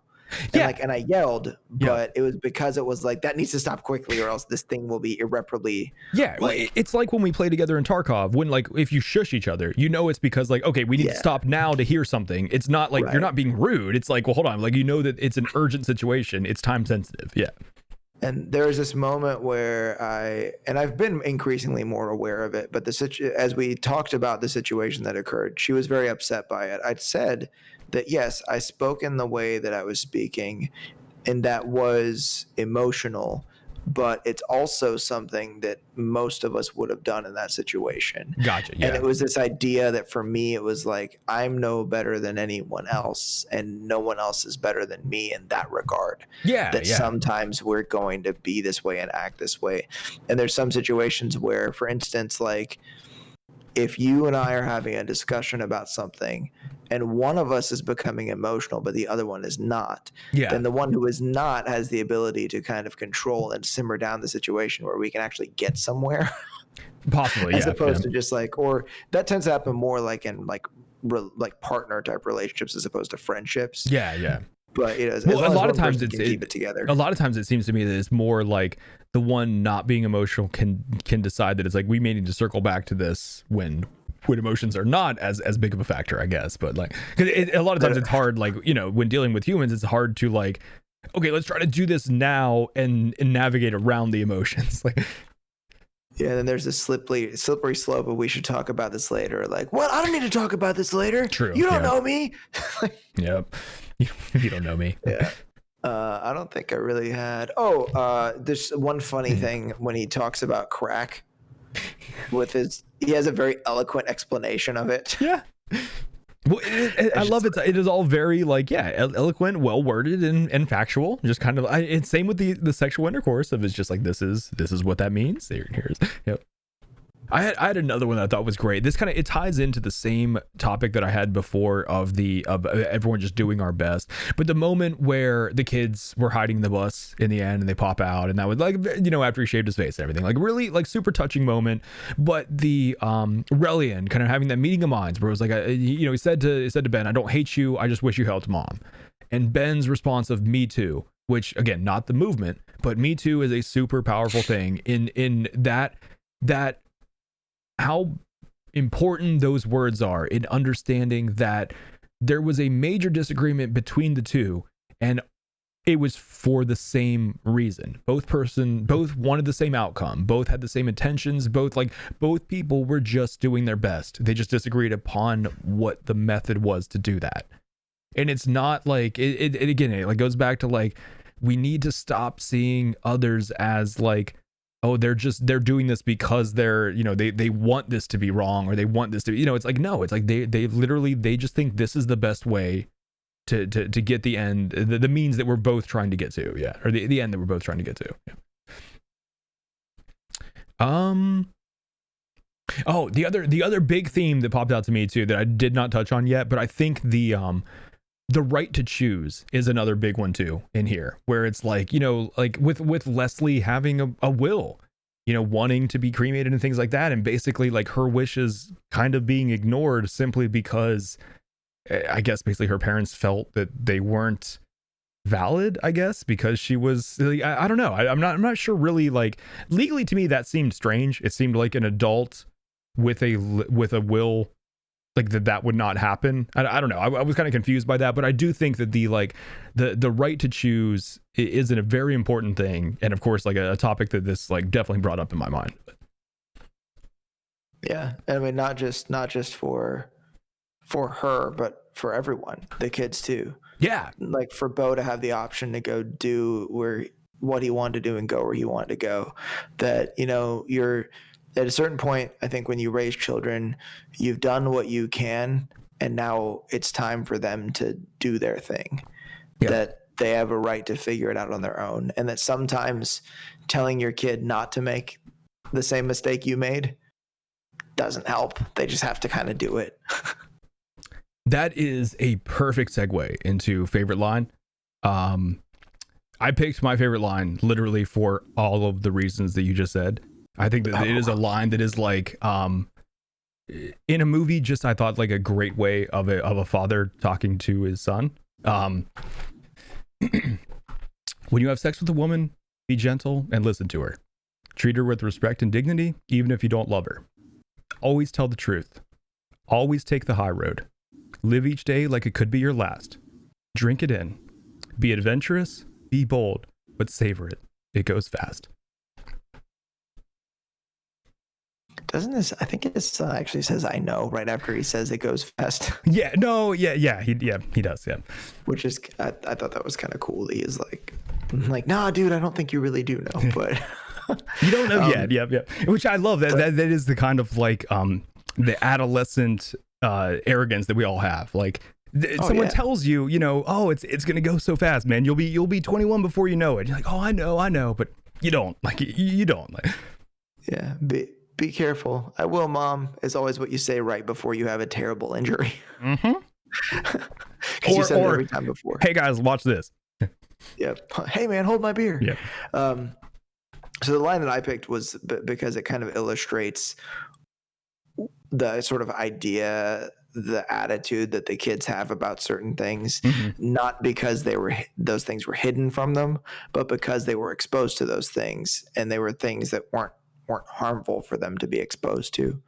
And and I yelled, but it was because it was like, that needs to stop quickly, or else this thing will be irreparably. Yeah, it's like when we play together in Tarkov, when, like, if you shush each other, it's because, like, okay, we need to stop now to hear something. It's not like you're not being rude. It's like, well, hold on, like, that it's an urgent situation. It's time sensitive. Yeah. And there was this moment where I've been increasingly more aware of it, but as we talked about the situation that occurred, she was very upset by it. I'd said that, yes, I spoke in the way that I was speaking, and that was emotional, but it's also something that most of us would have done in that situation. Gotcha. Yeah. And it was this idea that for me, it was like, I'm no better than anyone else, and no one else is better than me in that regard. Yeah. That sometimes we're going to be this way and act this way. And there's some situations where, for instance, like, if you and I are having a discussion about something and one of us is becoming emotional, but the other one is not, then the one who is not has the ability to kind of control and simmer down the situation where we can actually get somewhere. Possibly, as opposed to just like, or that tends to happen more like in like partner type relationships as opposed to friendships. Yeah, yeah. But a lot of times keep it together. A lot of times it seems to me that it's more like the one not being emotional can decide that it's like, we may need to circle back to this when emotions are not as big of a factor, I guess. But like, a lot of times it's hard, like, when dealing with humans, it's hard to like, okay, let's try to do this now and navigate around the emotions. Like, yeah, then there's this slippery slope of, we should talk about this later. Like, what? I don't need to talk about this later. True. You don't know me. Yep. You don't know me. Yeah. I don't think I really had. There's one funny thing when he talks about crack he has a very eloquent explanation of it. Yeah. Well, I love it. It is all very like, eloquent, well worded, and factual. Just kind of, it's same with the sexual intercourse of, it's just like, this is what that means. Here's. Yep. I had another one that I thought was great. This it ties into the same topic that I had before of everyone just doing our best. But the moment where the kids were hiding the bus in the end and they pop out, and that was like, you know, after he shaved his face and everything, like really like super touching moment. But the Relian kind of having that meeting of minds where it was like, you know, he said to Ben, "I don't hate you. I just wish you helped Mom." And Ben's response of "Me too," which again, not the movement, but "Me too" is a super powerful thing in that how important those words are in understanding that there was a major disagreement between the two, and it was for the same reason. Both wanted the same outcome, both had the same intentions, both people were just doing their best. They just disagreed upon what the method was to do that. And it's not like it again, it like goes back to like, we need to stop seeing others as like, oh, they're doing this because they're, you know, they want this to be wrong, or they want this to be, you know, it's like, no, it's like they literally, they just think this is the best way to get the end, the means that we're both trying to get to. Yeah. Or the end that we're both trying to get to. Yeah. Oh, the other big theme that popped out to me too, that I did not touch on yet, but I think the right to choose is another big one too in here, where it's like, you know, like with Leslie having a will, you know, wanting to be cremated and things like that, and basically like her wishes kind of being ignored simply because I guess basically her parents felt that they weren't valid, I guess, because she was like, I don't know, I'm not sure really, like legally to me that seemed strange. It seemed like an adult with a will, like that would not happen. I don't know. I was kind of confused by that, but I do think that the right to choose is a very important thing, and of course like a topic that this like definitely brought up in my mind. Yeah, I mean not just for her, but for everyone, the kids too. Yeah, like for Bo to have the option to go do what he wanted to do and go where he wanted to go. That, you know, you're at a certain point, I think when you raise children, you've done what you can, and now it's time for them to do their thing. Yeah. That they have a right to figure it out on their own, and that sometimes telling your kid not to make the same mistake you made doesn't help. They just have to kind of do it. That is a perfect segue into favorite line. I picked my favorite line literally for all of the reasons that you just said. I think that it is a line that is like, in a movie, just I thought like a great way of a father talking to his son. When you have sex with a woman, be gentle and listen to her. Treat her with respect and dignity, even if you don't love her. Always tell the truth. Always take the high road. Live each day like it could be your last. Drink it in. Be adventurous, be bold, but savor it. It goes fast. Doesn't this? I think his son actually says "I know" right after he says it goes fast. Yeah, no, yeah, he does, yeah. Which is, I thought that was kind of cool. He is like, nah, dude, I don't think you really do know, but you don't know yet. Yeah. Which I love. That is the kind of like the adolescent arrogance that we all have. Like someone tells you, you know, oh, it's gonna go so fast, man. You'll be 21 before you know it. You're like, oh, I know, but you don't. Like you don't. Like, yeah. Be careful. I will, Mom, is always what you say right before you have a terrible injury. Mm-hmm. Because you said it every time before. Hey guys, watch this. Yep. Hey man, hold my beer. Yeah. So the line that I picked was because it kind of illustrates the sort of idea, the attitude that the kids have about certain things, not because those things were hidden from them, but because they were exposed to those things, and they were things that weren't harmful for them to be exposed to.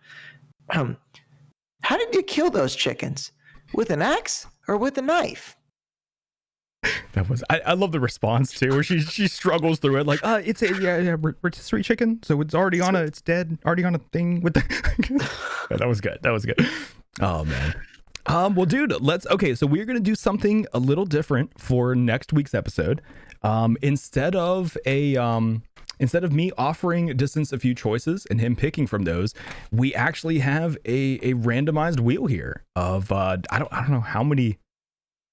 How did you kill those chickens? With an axe or with a knife? That was I love the response too, where she struggles through it like, it's a rotisserie chicken, so it's already on it's dead, already on a thing with the that was good. Oh man. Well dude, so we're gonna do something a little different for next week's episode. Instead of me offering Distance a few choices and him picking from those, we actually have a randomized wheel here of I don't know how many.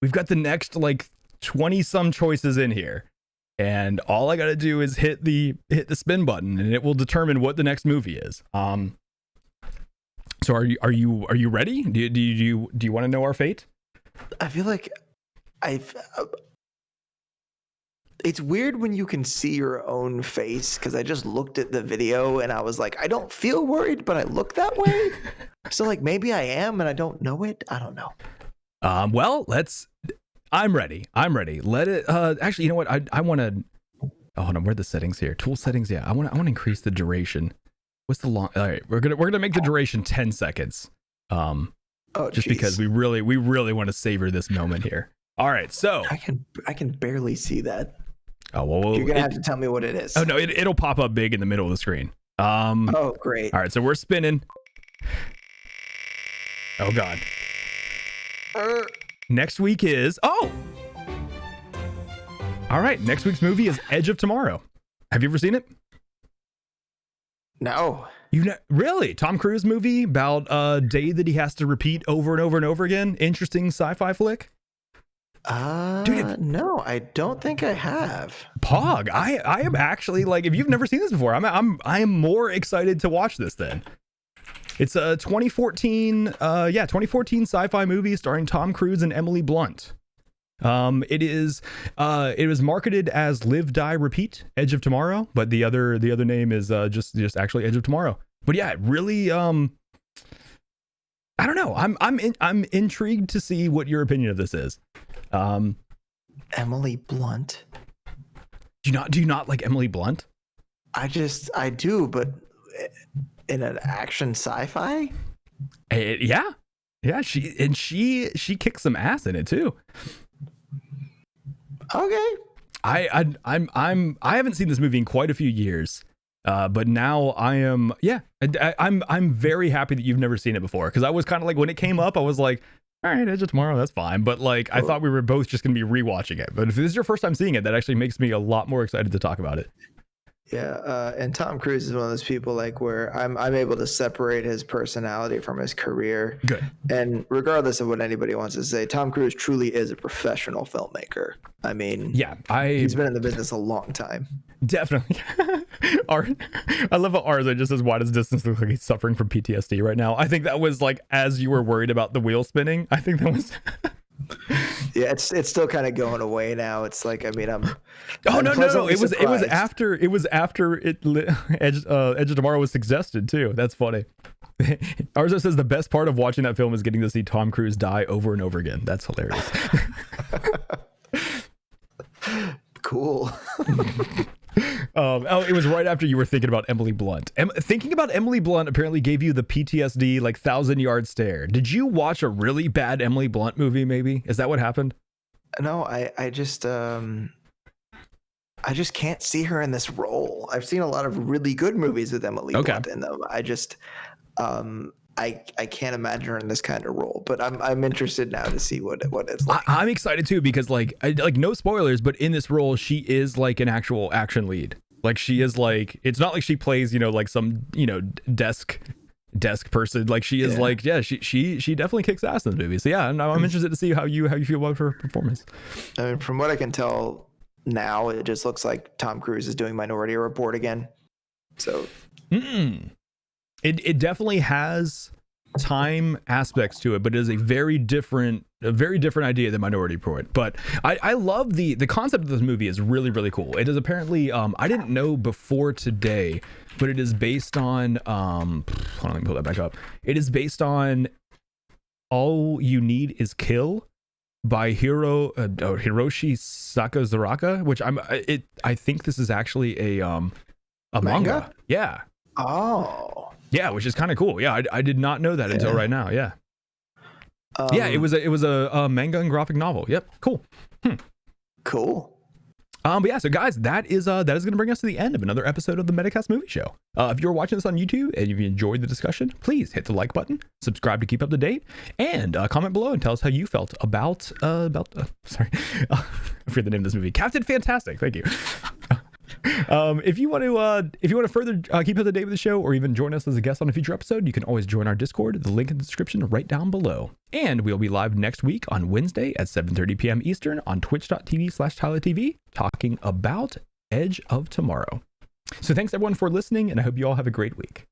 We've got the next like 20 some choices in here, and all I got to do is hit the spin button, and it will determine what the next movie is. So are you ready? Do you want to know our fate? I feel like it's weird when you can see your own face, because I just looked at the video and I was like, I don't feel worried, but I look that way. So like maybe I am and I don't know it. I don't know. Well, I'm ready. Let it actually, you know what? I want to hold on, where are the settings here? Tool settings, yeah. I want to increase the duration. What's the long? All right, we're gonna make the duration 10 seconds. Because we really want to savor this moment here. All right, so I can barely see that. Oh well, you're gonna have to tell me what it is. Oh no, it'll pop up big in the middle of the screen. Oh great. All right, so we're spinning. Oh god. Next week is all right. Next week's movie is Edge of Tomorrow. Have you ever seen it? No. Really? Tom Cruise movie about a day that he has to repeat over and over and over again? Interesting sci-fi flick? Dude, no, I don't think I have. Pog, I am actually, like, if you've never seen this before, I am more excited to watch this then. It's a 2014 sci-fi movie starring Tom Cruise and Emily Blunt. It was marketed as Live, Die, Repeat, Edge of Tomorrow, but the other name is just actually Edge of Tomorrow. But yeah, it really I don't know. I'm intrigued to see what your opinion of this is. Emily Blunt. Do you not like Emily Blunt? I do, but in an action sci-fi? Yeah. She kicks some ass in it too. Okay. I haven't seen this movie in quite a few years. But now I am, I'm very happy that you've never seen it before, because I was kind of like, when it came up, I was like, all right, Edge of Tomorrow, that's fine. But like, I thought we were both just going to be rewatching it. But if this is your first time seeing it, that actually makes me a lot more excited to talk about it. Yeah, and Tom Cruise is one of those people like where I'm able to separate his personality from his career. Good. And regardless of what anybody wants to say, Tom Cruise truly is a professional filmmaker. I mean, he's been in the business a long time. Definitely. I love how ours just says, why does Distance look like he's suffering from PTSD right now? I think that was like, as you were worried about the wheel spinning, I think that was... Yeah, it's still kind of going away now. It's like, I mean, no. It was after Edge of Tomorrow was suggested too. That's funny. Ours says the best part of watching that film is getting to see Tom Cruise die over and over again. That's hilarious. Cool. It was right after you were thinking about Emily Blunt. Thinking about Emily Blunt apparently gave you the PTSD, like 1,000-yard stare. Did you watch a really bad Emily Blunt movie? Maybe is that what happened? No, I just can't see her in this role. I've seen a lot of really good movies with Emily Blunt in them. I just I can't imagine her in this kind of role, but I'm interested now to see what it's like. I'm excited too, because like no spoilers, but in this role she is like an actual action lead. Like she is like, it's not like she plays like some desk person. Like she is like she definitely kicks ass in the movie. So yeah, I'm interested to see how you feel about her performance. I mean, from what I can tell now, it just looks like Tom Cruise is doing Minority Report again. So. It definitely has time aspects to it, but it is a very different idea than Minority Report. But I love the concept of this movie is really, really cool. It is apparently I didn't know before today, but it is based on hold on, let me pull that back up. It is based on All You Need Is Kill by Hiroshi Sakazuraka, which I think this is actually a manga. Yeah. Oh. Yeah, which is kind of cool. Yeah, I did not know that until right now. Yeah. It was a manga and graphic novel. Yep. Cool. Cool. But yeah, so guys, that is going to bring us to the end of another episode of the Metacast Movie Show. If you're watching this on YouTube and if you enjoyed the discussion, please hit the like button, subscribe to keep up to date, and comment below and tell us how you felt about sorry, I forget the name of this movie, Captain Fantastic. Thank you. If you want to further keep up to date with the show, or even join us as a guest on a future episode, you can always join our Discord. The link in the description right down below. And we'll be live next week on Wednesday at 7:30 p.m. Eastern on twitch.tv/TylerTV, talking about Edge of Tomorrow. So thanks everyone for listening, and I hope you all have a great week.